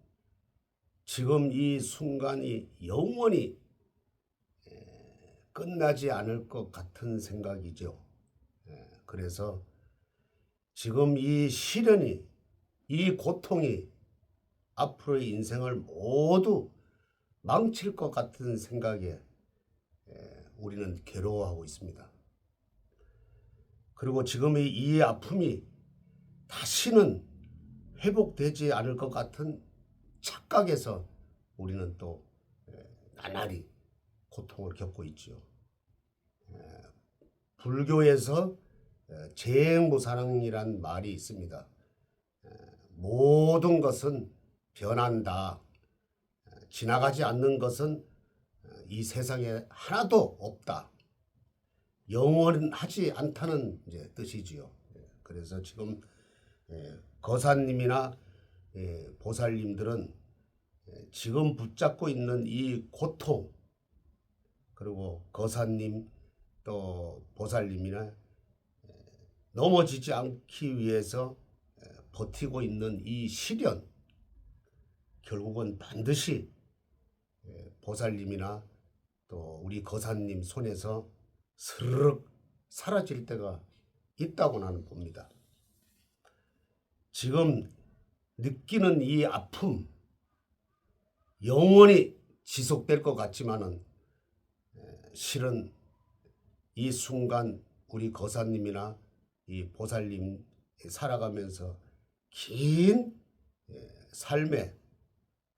지금 이 순간이 영원히 끝나지 않을 것 같은 생각이죠. 그래서 지금 이 시련이, 이 고통이 앞으로의 인생을 모두 망칠 것 같은 생각에 우리는 괴로워하고 있습니다. 그리고 지금의 이 아픔이 다시는 회복되지 않을 것 같은 착각에서 우리는 또 나날이 고통을 겪고 있지요. 불교에서 재행무사랑이란 말이 있습니다. 모든 것은 변한다. 지나가지 않는 것은 이 세상에 하나도 없다. 영원하지 않다는 이제 뜻이지요. 그래서 지금 거사님이나 보살님들은 지금 붙잡고 있는 이 고통, 그리고 거사님 또 보살님이나 넘어지지 않기 위해서 버티고 있는 이 시련, 결국은 반드시 보살님이나 또 우리 거사님 손에서 스르륵 사라질 때가 있다고 나는 봅니다. 지금 느끼는 이 아픔, 영원히 지속될 것 같지만은 실은 이 순간 우리 거사님이나 이 보살님 살아가면서 긴 삶의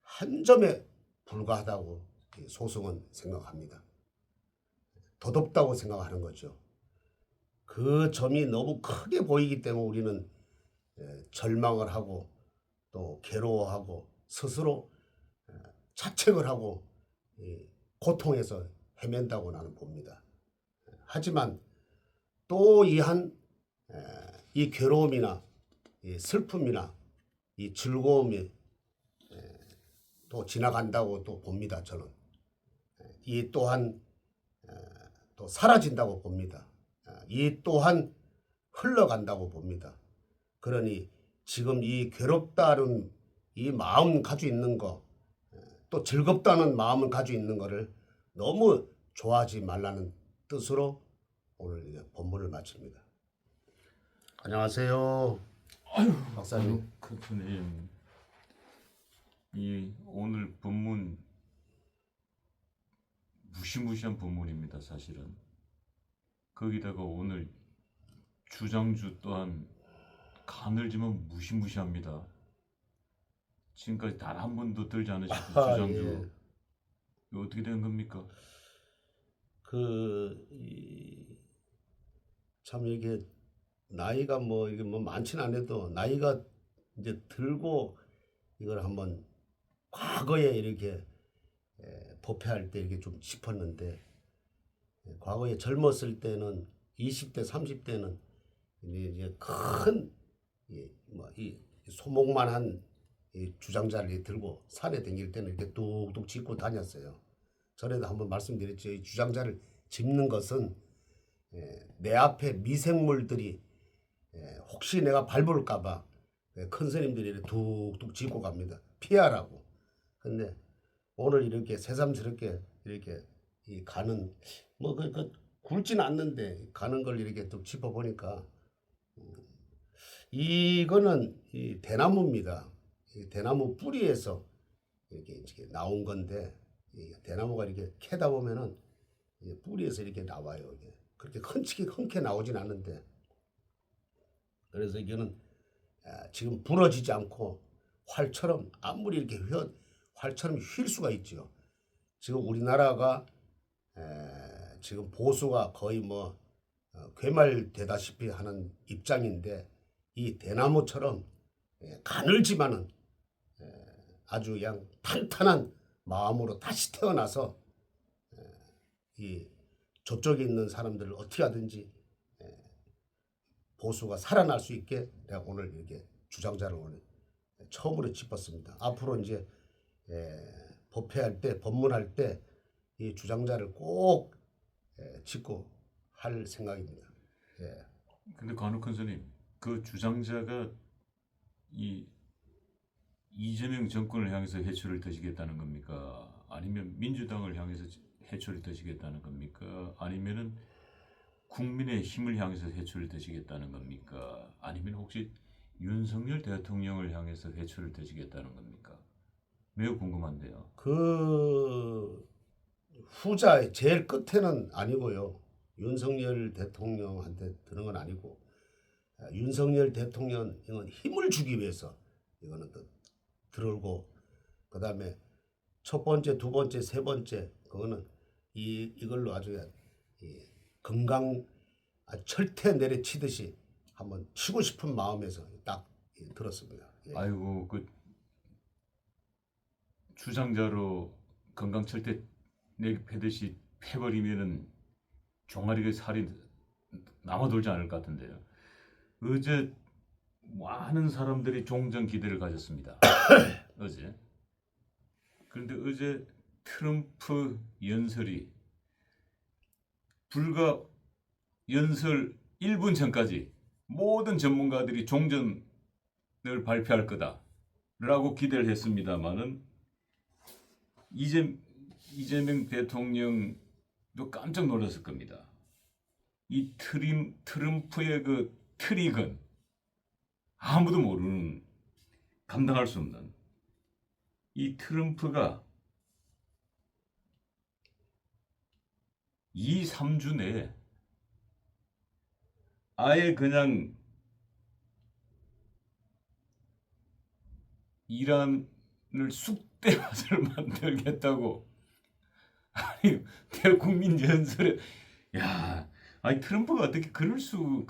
한 점에 불과하다고 소승은 생각합니다. 더덥다고 생각하는 거죠. 그 점이 너무 크게 보이기 때문에 우리는 절망을 하고 또 괴로워하고 스스로 자책을 하고 고통에서 헤맨다고 나는 봅니다. 하지만 또 이 괴로움이나 이 슬픔이나 이 즐거움이 또 지나간다고 또 봅니다. 저는 이 또한 또 사라진다고 봅니다. 이 또한 흘러간다고 봅니다. 그러니 지금 이 괴롭다는 이 마음 가지고 있는 거, 또 즐겁다는 마음을 가지고 있는 거를 너무 좋아하지 말라는 뜻으로 오늘 본문을 마칩니다. 안녕하세요, 박사님. 선생님, 이 오늘 본문 무시무시한 본문입니다. 사실은 거기다가 오늘 주장주 또한 가늘지만 무시무시합니다. 지금까지 단 한 번도 들지 않으셨던 주장주. 이거 어떻게 된 겁니까? 참 이게 나이가 이게 많지는 않아도 나이가 이제 들고 이걸 한번 과거에 이렇게 법회할 때 이렇게 좀 짚었는데, 과거에 젊었을 때는 20대 30대는 이제 큰 이 소목만한 이 주장자를 들고 산에 다닐 때는 이렇게 뚝뚝 짚고 다녔어요. 전에도 한번 말씀드렸죠. 이 주장자를 짚는 것은 내 앞에 미생물들이 혹시 내가 밟을까봐 큰 스님들이 이렇게 뚝뚝 짚고 갑니다. 피하라고. 근데 오늘 이렇게 새삼스럽게 이렇게 이 가는 굵지는 않는데 가는 걸 이렇게 또 짚어 보니까 이거는 이 대나무입니다. 이 대나무 뿌리에서 이렇게 나온 건데, 이 대나무가 이렇게 캐다 보면은 뿌리에서 이렇게 나와요. 이게 그렇게 흔쾌 나오진 않는데, 그래서 이거는 지금 부러지지 않고 활처럼 아무리 이렇게 활처럼 휠 수가 있죠. 지금 우리나라가 지금 보수가 거의 괴말되다시피 하는 입장인데, 이 대나무처럼 가늘지만은 아주 그냥 탄탄한 마음으로 다시 태어나서 이 저쪽에 있는 사람들을 어떻게 하든지 보수가 살아날 수 있게 내가 오늘 이렇게 주장자를 오늘 처음으로 짚었습니다. 앞으로 이제 법회할 때, 법문할 때 이 주장자를 꼭 짚고 할 생각입니다. 근데 관욱한 스님, 그 주장자가 이 이재명 정권을 향해서 해초를 드시겠다는 겁니까? 아니면 민주당을 향해서 해초를 드시겠다는 겁니까? 아니면은 국민의 힘을 향해서 회초를 드시겠다는 겁니까? 아니면 혹시 윤석열 대통령을 향해서 회초를 드시겠다는 겁니까? 매우 궁금한데요. 그 후자 제일 끝에는 아니고요. 윤석열 대통령한테 드는 건 아니고 윤석열 대통령 이건 힘을 주기 위해서 이거는 또 들어오고 그다음에 첫 번째, 두 번째, 세 번째 그거는 이걸로 아주 건강 철퇴 내려치듯이 한번 치고 싶은 마음에서 딱 들었습니다. 예. 아이고 그 주장자로 건강철퇴 패듯이 패버리면은 종아리가 살이 남아돌지 않을 것 같은데요. 어제 많은 사람들이 종전 기대를 가졌습니다. 어제. 그런데 어제 트럼프 연설이 불과 연설 1분 전까지 모든 전문가들이 종전을 발표할 거다라고 기대를 했습니다만은 이재명 대통령도 깜짝 놀랐을 겁니다. 이 트럼프의 그 트릭은 아무도 모르는 감당할 수 없는 이 트럼프가 2, 3주 내에 아예 그냥 이란을 쑥대밭을 만들겠다고 아니 대국민 연설에 야 아니 트럼프가 어떻게 그럴 수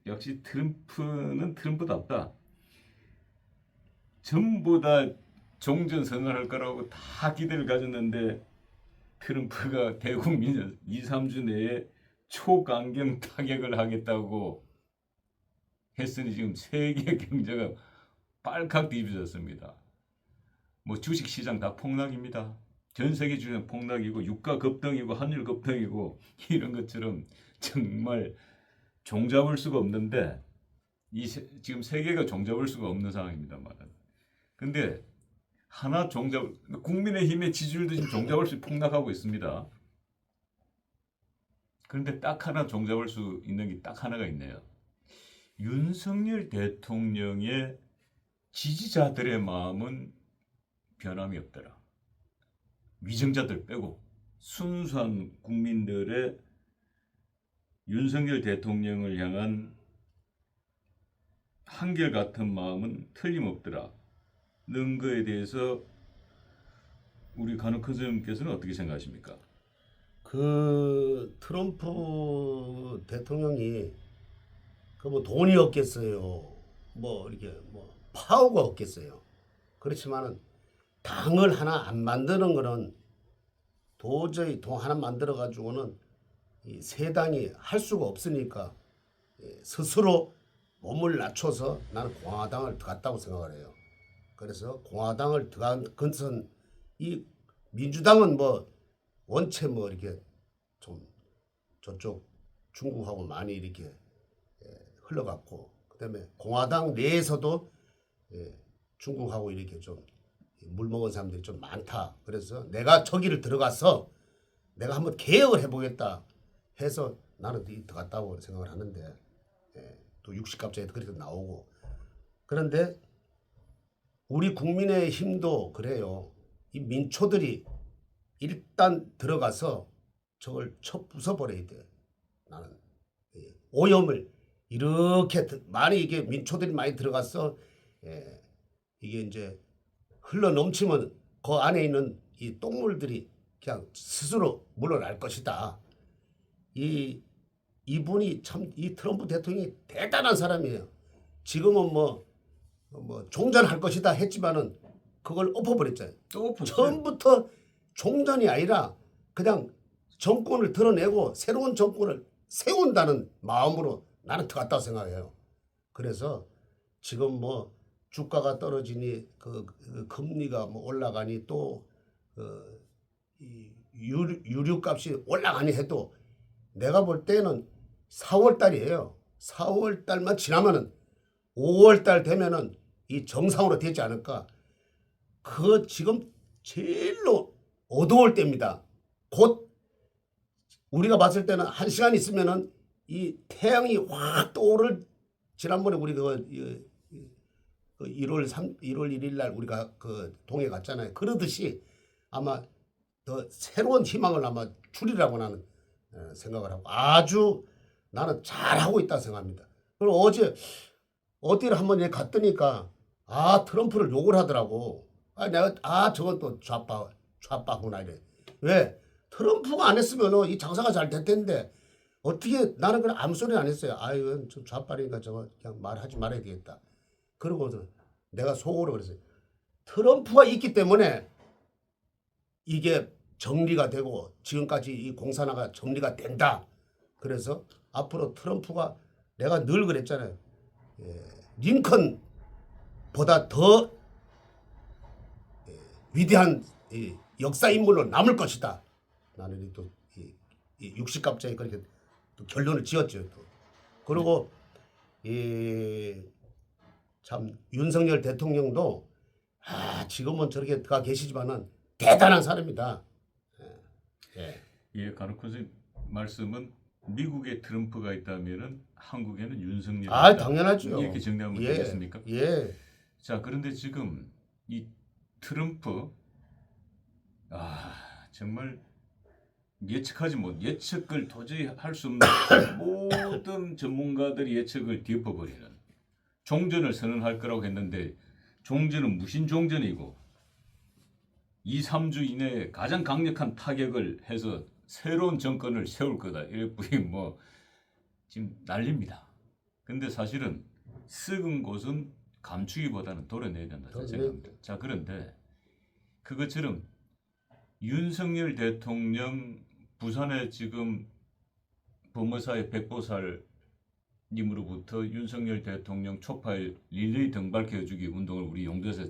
역시 트럼프는 트럼프답다. 전부 다 종전 선언할 거라고 다 기대를 가졌는데 트럼프가 대국민 2, 3주 내에 초강경 타격을 하겠다고 했으니 지금 세계 경제가 빨칵 뒤집어졌습니다. 뭐 주식 시장 다 폭락입니다. 전 세계 주식 폭락이고 유가 급등이고 환율 급등이고 이런 것처럼 정말 종잡을 수가 없는데 지금 세계가 종잡을 수가 없는 상황입니다만. 근데 하나 국민의힘의 지지율도 지금 종잡을 수 폭락하고 있습니다. 그런데 딱 하나 종잡을 수 있는 게 딱 하나가 있네요. 윤석열 대통령의 지지자들의 마음은 변함이 없더라. 위정자들 빼고 순수한 국민들의 윤석열 대통령을 향한 한결같은 마음은 틀림없더라. 는 거에 대해서 우리 간혹큰 선생님께서는 어떻게 생각하십니까? 그 트럼프 대통령이 그 뭐 돈이 없겠어요. 뭐 이렇게 뭐 파워가 없겠어요. 그렇지만은 당을 하나 안 만드는 거는 도저히 당 하나 만들어 가지고는 이 새 당이 할 수가 없으니까 스스로 몸을 낮춰서 나는 공화당을 들어갔다고 생각을 해요. 그래서 공화당을 들어간 것은 이 민주당은 뭐 원체 뭐 이렇게 좀 저쪽 중국하고 많이 이렇게 흘러갔고 그다음에 공화당 내에서도 중국하고 이렇게 좀 물먹은 사람들이 좀 많다. 그래서 내가 저기를 들어가서 내가 한번 개혁을 해보겠다 해서 나는 들어갔다고 생각을 하는데 또 60갑자기 그렇게 나오고 그런데 우리 국민의 힘도 그래요. 이 민초들이 일단 들어가서 저걸 쳐 부숴버려야 돼. 나는 오염을 이렇게 많이 이게 민초들이 많이 들어가서 이게 이제 흘러 넘치면 그 안에 있는 이 똥물들이 그냥 스스로 물러날 것이다. 이분이 참 이 트럼프 대통령이 대단한 사람이에요. 지금은 뭐 종전할 것이다 했지만은 그걸 엎어버렸잖아요. 또 엎었어요. 처음부터 종전이 아니라 그냥 정권을 드러내고 새로운 정권을 세운다는 마음으로 나는 들어갔다고 생각해요. 그래서 지금 뭐 주가가 떨어지니 그 금리가 뭐 올라가니 또 유류값이 올라가니 해도 내가 볼 때는 4월 달이에요. 4월 달만 지나면은 5월 달 되면은 이 정상으로 되지 않을까. 그 지금 제일로 어두울 때입니다. 곧 우리가 봤을 때는 1시간 있으면은 이 태양이 확 떠오를 지난번에 우리 1월 1일 날 우리가 그 동해 갔잖아요. 그러듯이 아마 더 새로운 희망을 아마 주리라고 나는 생각을 하고 아주 나는 잘하고 있다 생각합니다. 그리고 어디를 한번 갔더니까 트럼프를 욕을 하더라고. 내가 저건 또 좌파구나 이래. 왜? 트럼프가 안 했으면은 이 장사가 잘 될 텐데 어떻게 나는 그냥 아무 소리 안 했어요. 이건 좀 좌파니까 저거 그냥 말하지 말아야 되겠다. 그러고서 내가 속으로 그랬어요. 트럼프가 있기 때문에 이게 정리가 되고 지금까지 이 공산화가 정리가 된다. 그래서 앞으로 트럼프가 내가 늘 그랬잖아요. 링컨보다 더 위대한 역사 인물로 남을 것이다. 나는 또 60갑자기 그렇게 또 결론을 지었죠. 또. 그리고 참 윤석열 대통령도 지금은 저렇게 가 계시지만은 대단한 사람이다. 예, 간혹 선생님 말씀은 미국에 트럼프가 있다면은 한국에는 윤석열이 당연하죠. 이렇게 정리하면 되겠습니까? 예. 자, 그런데 지금 이 트럼프 정말 예측을 도저히 할 수 없는 모든 전문가들이 예측을 뒤엎어버리는 종전을 선언할 거라고 했는데 종전은 무슨 종전이고 2, 3주 이내에 가장 강력한 타격을 해서 새로운 정권을 세울 거다. 이렇게 뭐 지금 난립니다. 근데 사실은 썩은 곳은 감추기보다는 도려내야 된다 생각합니다. 자, 그런데 그것처럼 윤석열 대통령 부산에 지금 범어사의 백보살님으로부터 윤석열 대통령 촛발 릴레이 등 밝혀주기 운동을 우리 용도에서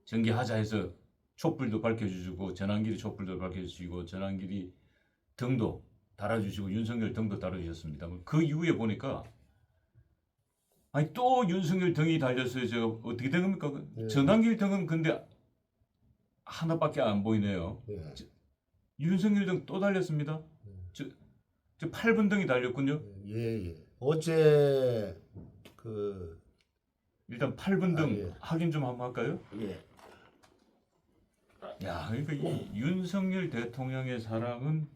전개하자 해서 촛불도 밝혀주시고 전환길이 촛불도 밝혀주시고 전환길이 등도 달아주시고 윤석열 등도 달아주셨습니다. 그 이후에 보니까 또 윤석열 등이 달렸어요. 제가 어떻게 된 겁니까? 전환길 등은 근데 하나밖에 안 보이네요. 윤석열 등 또 달렸습니다. 저 8분 등이 달렸군요. 예. 어제 일단 8분 등 확인 좀 한번 할까요? 예. 야, 그러니까 이 윤석열 대통령의 사랑은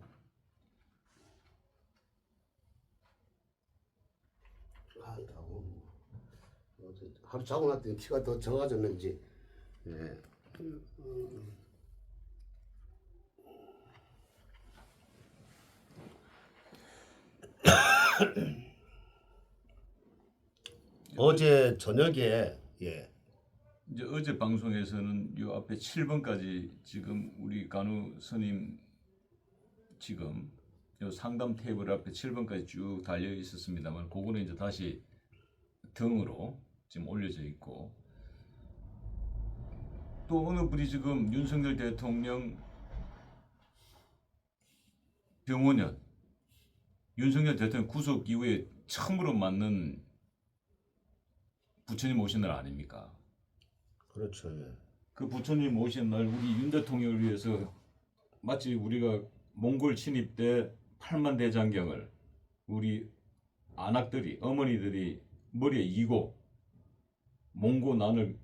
하루 자고 났더니 키가 더 적어졌는지. 어제 저녁에 이제 어제 방송에서는 요 앞에 7번까지 지금 우리 간우 스님 지금 요 상담 테이블 앞에 7번까지 쭉 달려 있었습니다만 그거는 이제 다시 등으로 지금 올려져 있고 또 어느 분이 지금 윤석열 대통령 병원연 윤석열 대통령 구속 이후에 처음으로 맞는 부처님 오신 날 아닙니까? 그렇죠. 그 부처님 오신 날 우리 윤 대통령을 위해서 마치 우리가 몽골 침입 때 8만 대장경을 우리 안악들이 어머니들이 머리에 이고 몽고난을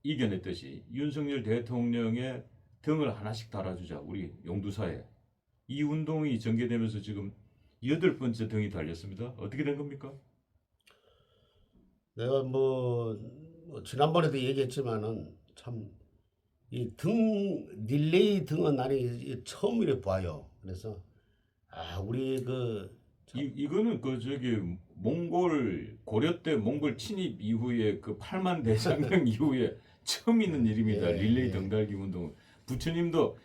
이겨냈듯이 윤석열 대통령의 등을 하나씩 달아주자 우리 용두사에. 이 운동이 전개되면서 지금 8번째 등이 달렸습니다. 어떻게 된 겁니까? 내가 지난번에도 얘기했지만은 참 이 릴레이 등은 나는 처음이래 봐요. 그래서 우리 이거는 몽골 고려 때 몽골 침입 이후에 그 8만 대장경 이후에 처음 있는 일입니다. 릴레이 등 달기 운동. 부처님도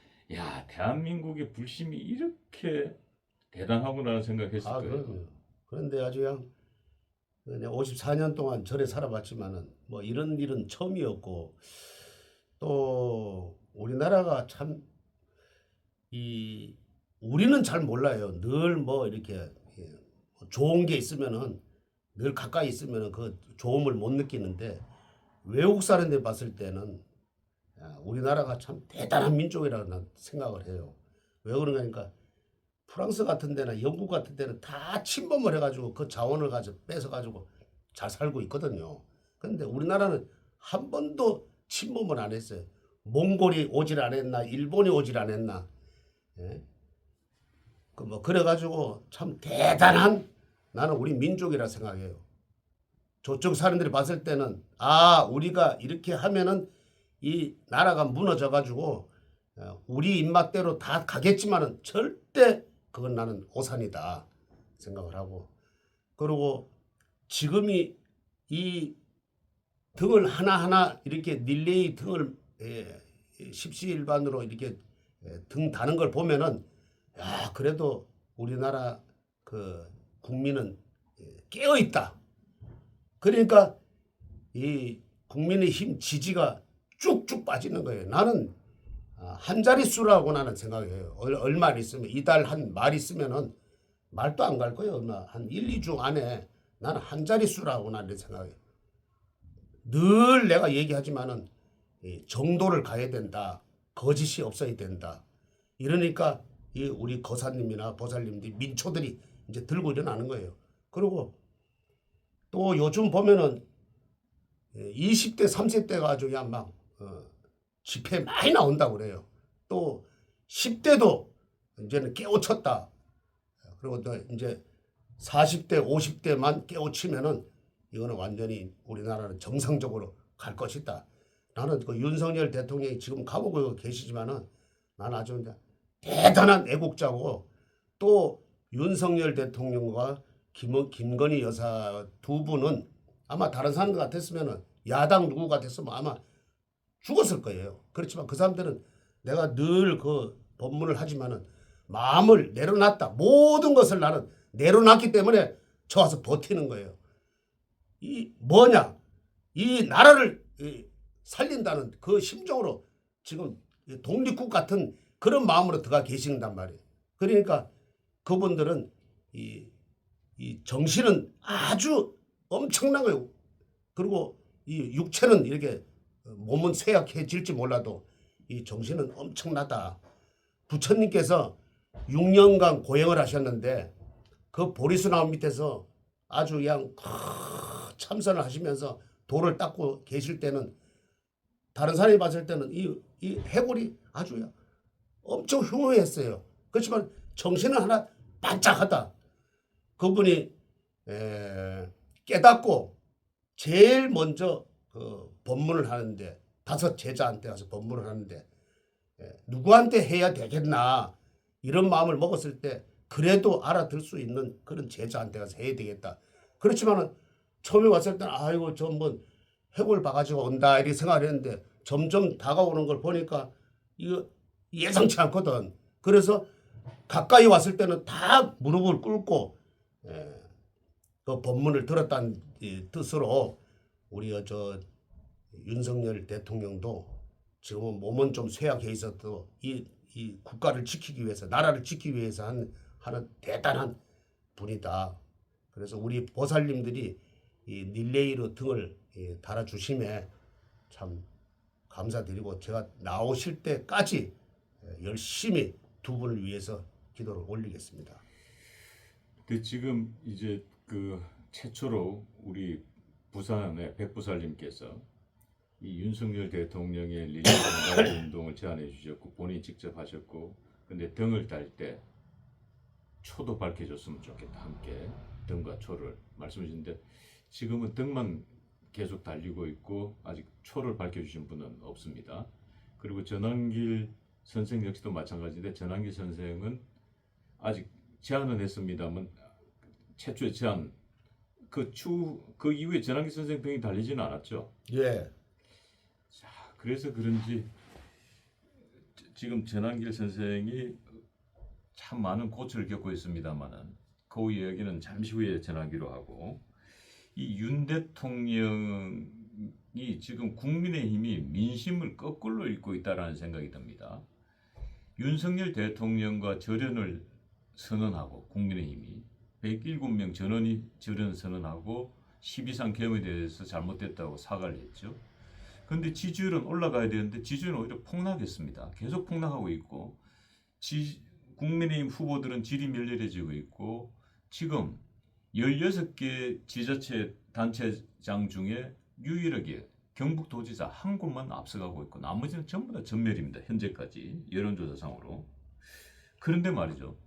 대한민국의 불심이 이렇게 대단하구나 생각했을 거예요. 그럼요. 그런데 아주 그냥 54년 동안 절에 살아봤지만은 이런 일은 처음이었고 또 우리나라가 참 우리는 잘 몰라요. 늘 이렇게 좋은 게 있으면은 늘 가까이 있으면은 그 좋음을 못 느끼는데 외국 사람들 봤을 때는 우리나라가 참 대단한 민족이라고 난 생각을 해요. 왜 그런가 하니까 프랑스 같은 데나 영국 같은 데는 다 침범을 해가지고 그 자원을 가지고 뺏어가지고 잘 살고 있거든요. 그런데 우리나라는 한 번도 침범을 안 했어요. 몽골이 오질 않았나, 일본이 오질 않았나. 예? 그 뭐 그래가지고 참 대단한 나는 우리 민족이라 생각해요. 저쪽 사람들이 봤을 때는 아 우리가 이렇게 하면은 이 나라가 무너져가지고 우리 입맛대로 다 가겠지만은 절대 그건 나는 오산이다 생각을 하고 그리고 지금이 이 등을 하나하나 이렇게 릴레이 등을 십시일반으로 이렇게 등 다는 걸 보면은 야 그래도 우리나라 그 국민은 깨어 있다. 그러니까 이 국민의힘 지지가 쭉쭉 빠지는 거예요. 나는 한 자릿수라고 나는 생각해요. 얼마 안 있으면 이달 한 말 있으면은 말도 안 갈 거예요. 얼마 한 1, 2주 안에 나는 한 자릿수라고 나는 생각해요. 늘 내가 얘기하지만은 정도를 가야 된다. 거짓이 없어야 된다. 이러니까 이 우리 거사님이나 보살님들이 민초들이 이제 들고 일어나는 거예요. 그리고 또 요즘 보면은 20대, 30대가 아주 그냥 막 집회 많이 나온다고 그래요. 또 10대도 이제는 깨우쳤다. 그리고 또 이제 40대, 50대만 깨우치면은 이거는 완전히 우리나라는 정상적으로 갈 것이다. 나는 그 윤석열 대통령이 지금 감옥에 계시지만은 나는 아주 대단한 애국자고 또 윤석열 대통령과 김건희 여사 두 분은 아마 다른 사람 같았으면은 야당 누구 같았으면 아마 죽었을 거예요. 그렇지만 그 사람들은 내가 늘 그 법문을 하지만은 마음을 내려놨다. 모든 것을 나는 내려놨기 때문에 저 와서 버티는 거예요. 이 뭐냐? 이 나라를 살린다는 그 심정으로 지금 독립국 같은 그런 마음으로 들어가 계신단 말이에요. 그러니까 그분들은 이 정신은 아주 엄청난 거예요. 그리고 이 육체는 이렇게 몸은 쇠약해질지 몰라도 이 정신은 엄청나다. 부처님께서 6년간 고행을 하셨는데 그 보리수 나무 밑에서 아주 그냥 참선을 하시면서 돌을 닦고 계실 때는 다른 사람이 봤을 때는 이 해골이 아주 엄청 흉흉했어요. 그렇지만 정신은 하나 반짝하다. 그분이 깨닫고 제일 먼저 그 법문을 하는데 5 제자한테 가서 법문을 하는데 누구한테 해야 되겠나 이런 마음을 먹었을 때 그래도 알아들 수 있는 그런 제자한테 가서 해야 되겠다. 그렇지만은 처음에 왔을 때는 아이고 전뭐 해골 봐가지고 온다 이렇게 생각했는데 점점 다가오는 걸 보니까 이거 예상치 않거든. 그래서 가까이 왔을 때는 다 무릎을 꿇고 그 법문을 들었다는 뜻으로 우리 저 윤석열 대통령도 지금은 몸은 좀 쇠약해 있어도 이 국가를 지키기 위해서 나라를 지키기 위해서 하는 대단한 분이다. 그래서 우리 보살님들이 이 릴레이로 등을 달아주심에 참 감사드리고 제가 나오실 때까지 열심히 두 분을 위해서 기도를 올리겠습니다. 근데 지금 이제 그 최초로 우리 부산의 백부살님께서 이 윤석열 대통령의 릴레이 운동을 제안해 주셨고 본인이 직접 하셨고 근데 등을 달 때 초도 밝혀줬으면 좋겠다. 함께 등과 초를 말씀해 주신데 지금은 등만 계속 달리고 있고 아직 초를 밝혀주신 분은 없습니다. 그리고 전환길 선생 역시도 마찬가지인데 전환길 선생은 아직 제안은 했습니다만 최초의 제안 그 이후에 전환길 선생 등이 달리지는 않았죠. 예. 자, 그래서 그런지 지금 전환길 선생이 참 많은 고초를 겪고 있습니다만은 그 이야기는 잠시 후에 전하기로 하고 이 윤 대통령이 지금 국민의힘이 민심을 거꾸로 읽고 있다라는 생각이 듭니다. 윤석열 대통령과 절연을 선언하고 국민의힘이 107명 전원이 절연 선언하고 12상 계엄에 대해서 잘못됐다고 사과를 했죠. 그런데 지지율은 올라가야 되는데 지지율은 오히려 폭락했습니다. 계속 폭락하고 있고 국민의힘 후보들은 질이 멸렬해지고 있고 지금 16개 지자체 단체장 중에 유일하게 경북도지사 한 곳만 앞서가고 있고 나머지는 전부 다 전멸입니다. 현재까지 여론조사상으로. 그런데 말이죠.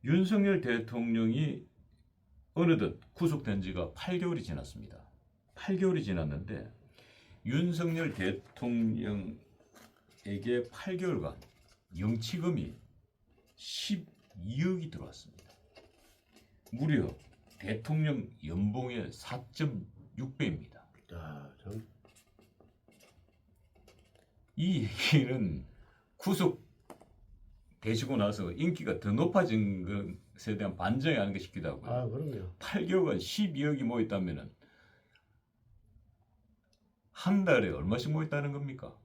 윤석열 대통령이 어느덧 구속된 지가 8개월이 지났습니다. 8개월이 지났는데 윤석열 대통령에게 8개월간 영치금이 12억이 들어왔습니다. 무려 대통령 연봉의 4.6배입니다. 야, 참. 이 얘기는 구속 되시고 나서 인기가 더 높아진 것에 대한 반전이 아닌가 싶기도 하고요. 아, 그럼요. 8개월간 12억이 모였다면은 한 달에 얼마씩 모였다는 겁니까?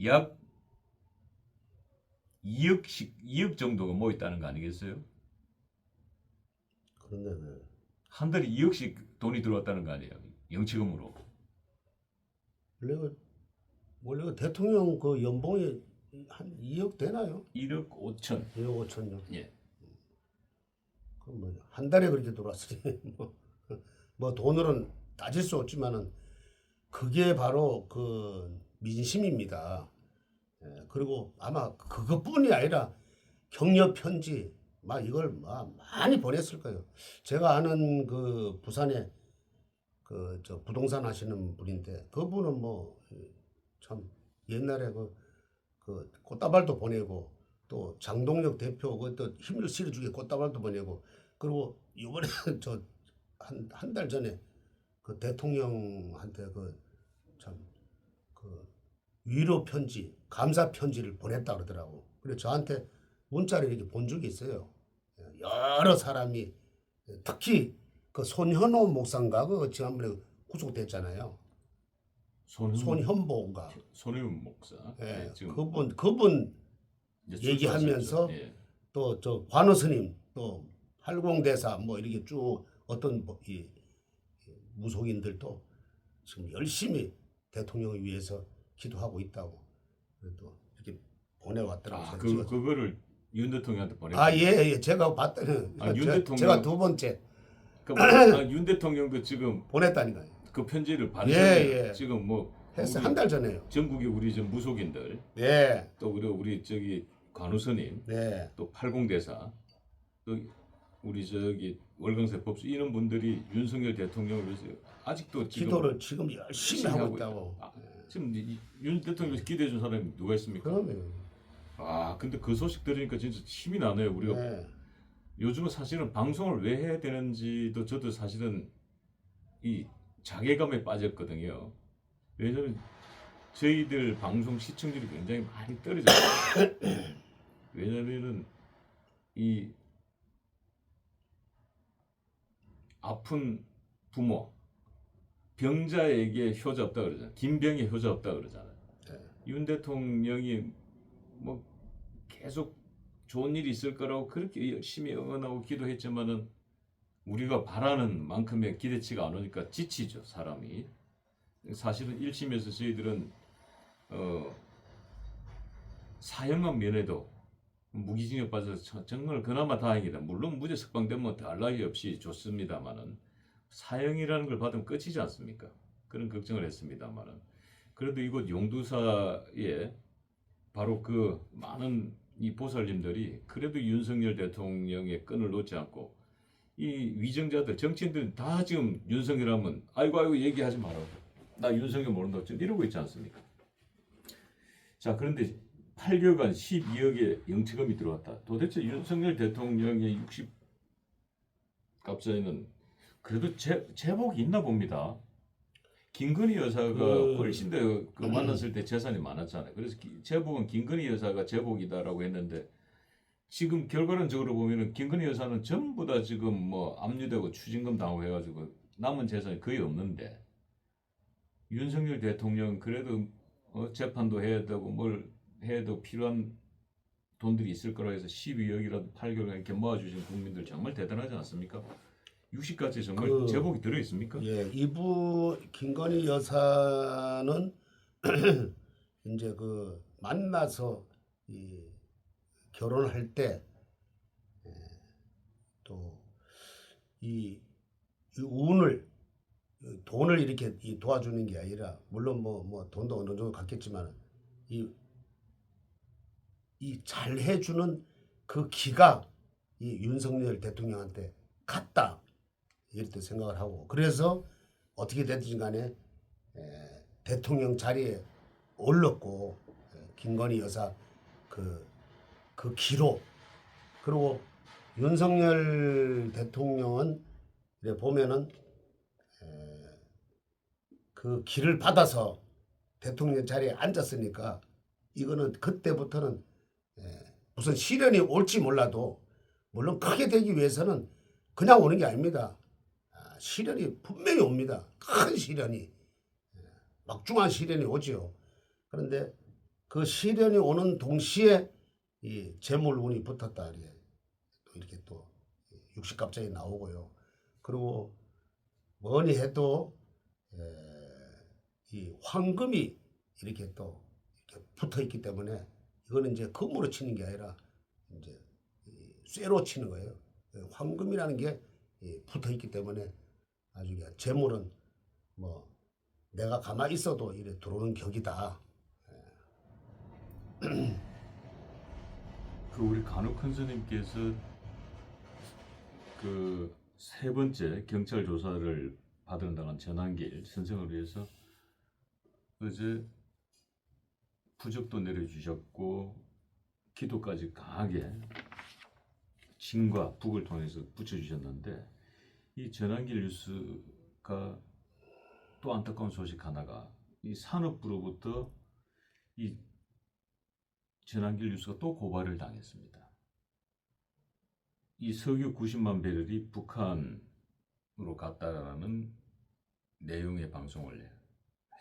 약 2억 정도가 모였다는 거 아니겠어요? 그런데 왜? 한 달에 2억씩 돈이 들어왔다는 거 아니에요? 영치금으로. 원래 그 대통령 그 연봉이 한 2억 되나요? 1억 5천. 2억 5천요. 예. 그럼 뭐 한 달에 그렇게 들어왔으니 뭐 돈으로는 따질 수 없지만은 그게 바로 그 민심입니다. 예, 그리고 아마 그것뿐이 아니라 격려 편지 막 이걸 막 많이 보냈을 거예요. 제가 아는 그 부산에 그 저 부동산 하시는 분인데 그분은 뭐 참 옛날에 그 꽃다발도 보내고 또 장동혁 대표 그또 힘을 실어주게 꽃다발도 보내고 그리고 이번에 저 한 달 전에 그 대통령한테 그 참 그 위로 편지, 감사 편지를 보냈다 그러더라고. 그래서 저한테 문자를 이렇게 본 적이 있어요. 여러 사람이 특히 그 손현호 목사인가 그 지난번에 구속됐잖아요. 손현보인가. 손혜원 목사. 예, 지금 그분 이제 얘기하면서 출소하셨죠. 예. 또 저 관우 스님 또 팔공대사 뭐 이렇게 쭉 어떤 이 무속인들도 지금 열심히 대통령을 위해서 기도하고 있다고 그래도 이렇게 보내왔더라고요. 그거를 윤 대통령한테 보냈고. 예. 제가 봤더니 윤 대통령- 제가 두 번째 윤 대통령도 지금 보냈다니까요. 그 편지를 받으셨네요. 예. 지금 뭐 했어 우리 한 달 전에요. 전국의 우리 전 무속인들 예, 또 우리 저기 관우스님 네, 또 팔공대사 또 우리 저기 월광새 법수 이런 분들이 윤석열 대통령을 위해서 아직도 지금 기도를 지금 열심히 하고 있다고. 지금 윤 대통령을 기대해 준 사람이 누가 있습니까? 그러면 근데 그 소식 들으니까 진짜 힘이 나네요. 우리가 네. 요즘은 사실은 방송을 왜 해야 되는지도 저도 사실은 이 자괴감에 빠졌거든요. 왜냐면 저희들 방송 시청률이 굉장히 많이 떨어졌어요. 왜냐면은 이 아픈 부모, 병자에게 효자 없다 그러잖아요. 김병에 효자 없다 그러잖아요. 네. 윤 대통령이 뭐 계속 좋은 일이 있을 거라고 그렇게 열심히 응원하고 기도했지만은 우리가 바라는 만큼의 기대치가 안 오니까 지치죠, 사람이. 사실은 1심에서 저희들은 사형만 면해도 무기징역 받아서 정말 그나마 다행이다. 물론 무죄 석방되면 더할 나위 없이 좋습니다만은 사형이라는 걸 받으면 끝이지 않습니까? 그런 걱정을 했습니다만은 그래도 이곳 용두사에 바로 그 많은 이 보살님들이 그래도 윤석열 대통령의 끈을 놓지 않고 이 위정자들 정치인들은 다 지금 윤석열 하면 아이고 얘기하지 마라. 나 윤석열 모른다고 지금 이러고 있지 않습니까? 자, 그런데 8개월간 12억의 영치금이 들어왔다. 도대체 윤석열 대통령의 60갑자에는 그래도 제복이 있나 봅니다. 김건희 여사가 훨씬 더 만났을 때 재산이 많았잖아요. 그래서 제복은 김건희 여사가 제복이다라고 했는데 지금 결과론적으로 보면은 김건희 여사는 전부 다 지금 뭐 압류되고 추징금 당하고 해가지고 남은 재산이 거의 없는데 윤석열 대통령 그래도 재판도 해야 되고 뭘 해도 필요한 돈들이 있을 거라 해서 12억이라도 8개월간 이렇게 모아주신 국민들 정말 대단하지 않습니까? 60까지 정말 제복이 들어있습니까? 예, 이부 김건희 여사는 이제 그 만나서 이 결혼할 때 또 이 운을 돈을 이렇게 도와주는 게 아니라 물론 뭐 돈도 어느 정도 갖겠지만 이 잘해주는 그 기가 이 윤석열 대통령한테 갔다 이렇게 생각을 하고 그래서 어떻게 됐든 간에 대통령 자리에 올랐고 김건희 여사 그 기로 그리고 윤석열 대통령은 이래 보면은 그 길을 받아서 대통령 자리에 앉았으니까 이거는 그때부터는 무슨 시련이 올지 몰라도 물론 크게 되기 위해서는 그냥 오는 게 아닙니다. 시련이 분명히 옵니다. 큰 시련이 막중한 시련이 오지요. 그런데 그 시련이 오는 동시에 이 재물운이 붙었다 이렇게 또 육식갑자기 나오고요. 그리고 뭐니 해도 이 황금이 이렇게 또 이렇게 붙어 있기 때문에 이거는 이제 금으로 치는 게 아니라 이제 쇠로 치는 거예요. 황금이라는 게 붙어 있기 때문에 아주 재물은 뭐 내가 가만히 있어도 이래 들어오는 격이다. 그 우리 간혹 큰 스님께서 그 세 번째 경찰 조사를 받은다는 전환길 선생을 위해서 어제 부적도 내려주셨고 기도까지 강하게 진과 북을 통해서 붙여주셨는데 이 전환길 뉴스가 또 안타까운 소식 하나가 이 산업부로부터 이 전환길 뉴스가 또 고발을 당했습니다. 이 석유 90만 배럴이 북한으로 갔다라는 내용의 방송을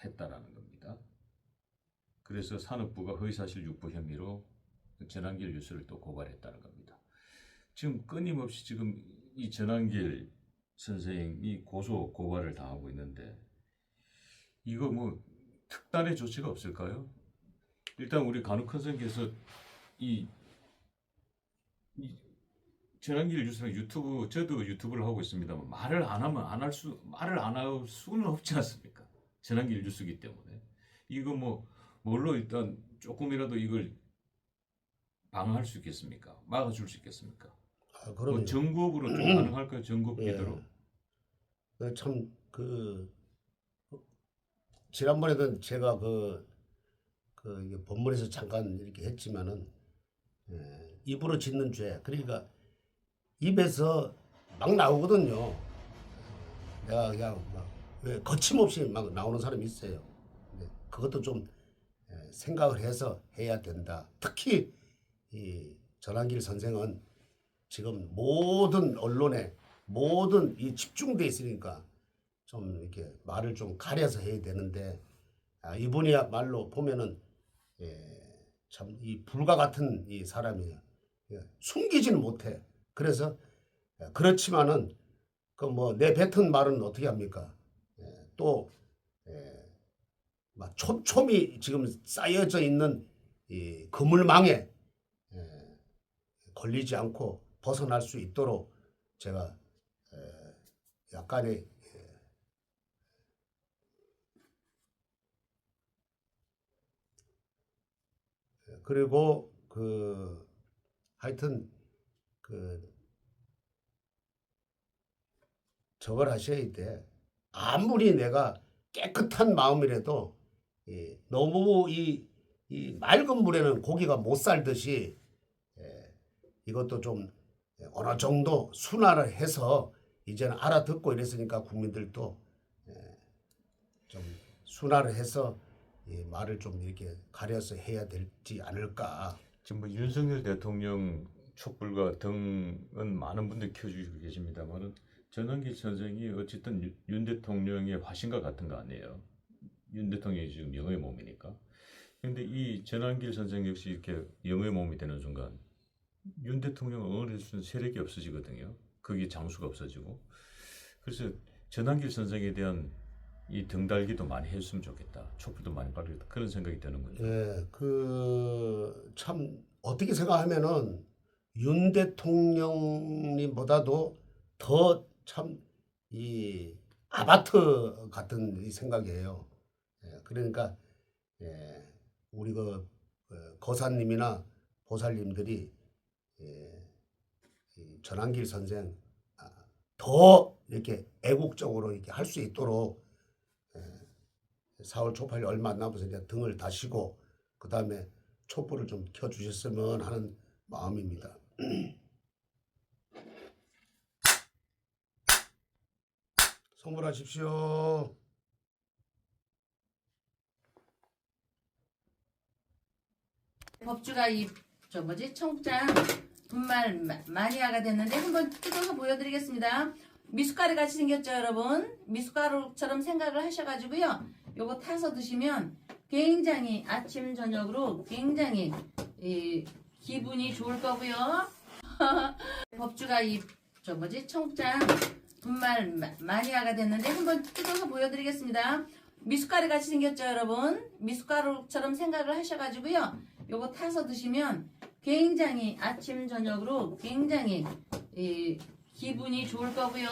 했다라는 겁니다. 그래서 산업부가 허위사실 유포 혐의로 전환길 뉴스를 또 고발했다는 겁니다. 지금 끊임없이 지금 이 전환길 선생이 고소 고발을 당하고 있는데 이거 뭐 특단의 조치가 없을까요? 일단 우리 간혹 선생께서 이 전환길 뉴스랑 유튜브 저도 유튜브를 하고 있습니다만 말을 안 하면 말을 안 할 수는 없지 않습니까? 전환길 뉴스기 때문에 이거 뭐 뭘로 일단 조금이라도 이걸 방어할 수 있겠습니까? 막아줄 수 있겠습니까? 그럼요. 뭐 전국으로 좀 가능할까요? 전국 비대로? 참 지난번에도 제가 이게 본문에서 잠깐 이렇게 했지만은 입으로 짓는 죄 그러니까 입에서 막 나오거든요. 내가 그냥 왜 거침없이 막 나오는 사람이 있어요. 근데 그것도 좀 생각을 해서 해야 된다. 특히 이 전환길 선생은 지금 모든 언론에 모든 이 집중돼 있으니까 좀 이렇게 말을 좀 가려서 해야 되는데 이분이야말로 보면은 참 이 불과 같은 이 사람이에요. 숨기지는 못해. 그래서 그렇지만은 그 뭐 내 뱉은 말은 어떻게 합니까? 또 막 촘촘히 지금 쌓여져 있는 이 그물망에 걸리지 않고 벗어날 수 있도록 제가 약간의 그리고 하여튼 저걸 하셔야 돼. 아무리 내가 깨끗한 마음이라도 너무 이 맑은 물에는 고기가 못 살듯이 이것도 좀 어느 정도 순화를 해서 이제는 알아듣고 이랬으니까 국민들도 좀 순화를 해서 말을 좀 이렇게 가려서 해야 되지 않을까. 지금 뭐 윤석열 대통령 촛불과 등은 많은 분들이 켜주시고 계십니다만은 전환길 선생이 어쨌든 윤 대통령의 화신과 같은 거 아니에요. 윤 대통령이 지금 영의 몸이니까. 근데 이 전환길 선생 역시 이렇게 영의 몸이 되는 순간 윤 대통령을 응원해 주는 세력이 없어지거든요. 거기 장수가 없어지고. 그래서 전환길 선생에 대한 이 등달기도 많이 했으면 좋겠다. 촛불도 많이 빨리겠다. 그런 생각이 드는군요. 예, 그 참 어떻게 생각하면은 윤 대통령님보다도 더 참 이 아바트 같은 이 생각이에요. 예, 그러니까 우리 거사님이나 보살님들이 이 전한길 선생 더 이렇게 애국적으로 이렇게 할 수 있도록 4월 초팔일 얼마 안 남아서 이제 등을 다시고 그 다음에 촛불을 좀 켜주셨으면 하는 마음입니다. 성불하십시오. 법주가 청장 분말 마니아가 됐는데 한번 뜯어서 보여드리겠습니다. 미숫가루 같이 생겼죠, 여러분? 미숫가루처럼 생각을 하셔가지고요. 요거 타서 드시면 굉장히 아침 저녁으로 굉장히 기분이 좋을 거고요. 법주가 청장 분말 마니아가 됐는데 한번 뜯어서 보여드리겠습니다. 미숫가루 같이 생겼죠, 여러분? 미숫가루처럼 생각을 하셔가지고요. 요거 타서 드시면 굉장히 아침 저녁으로 굉장히 기분이 좋을 거고요.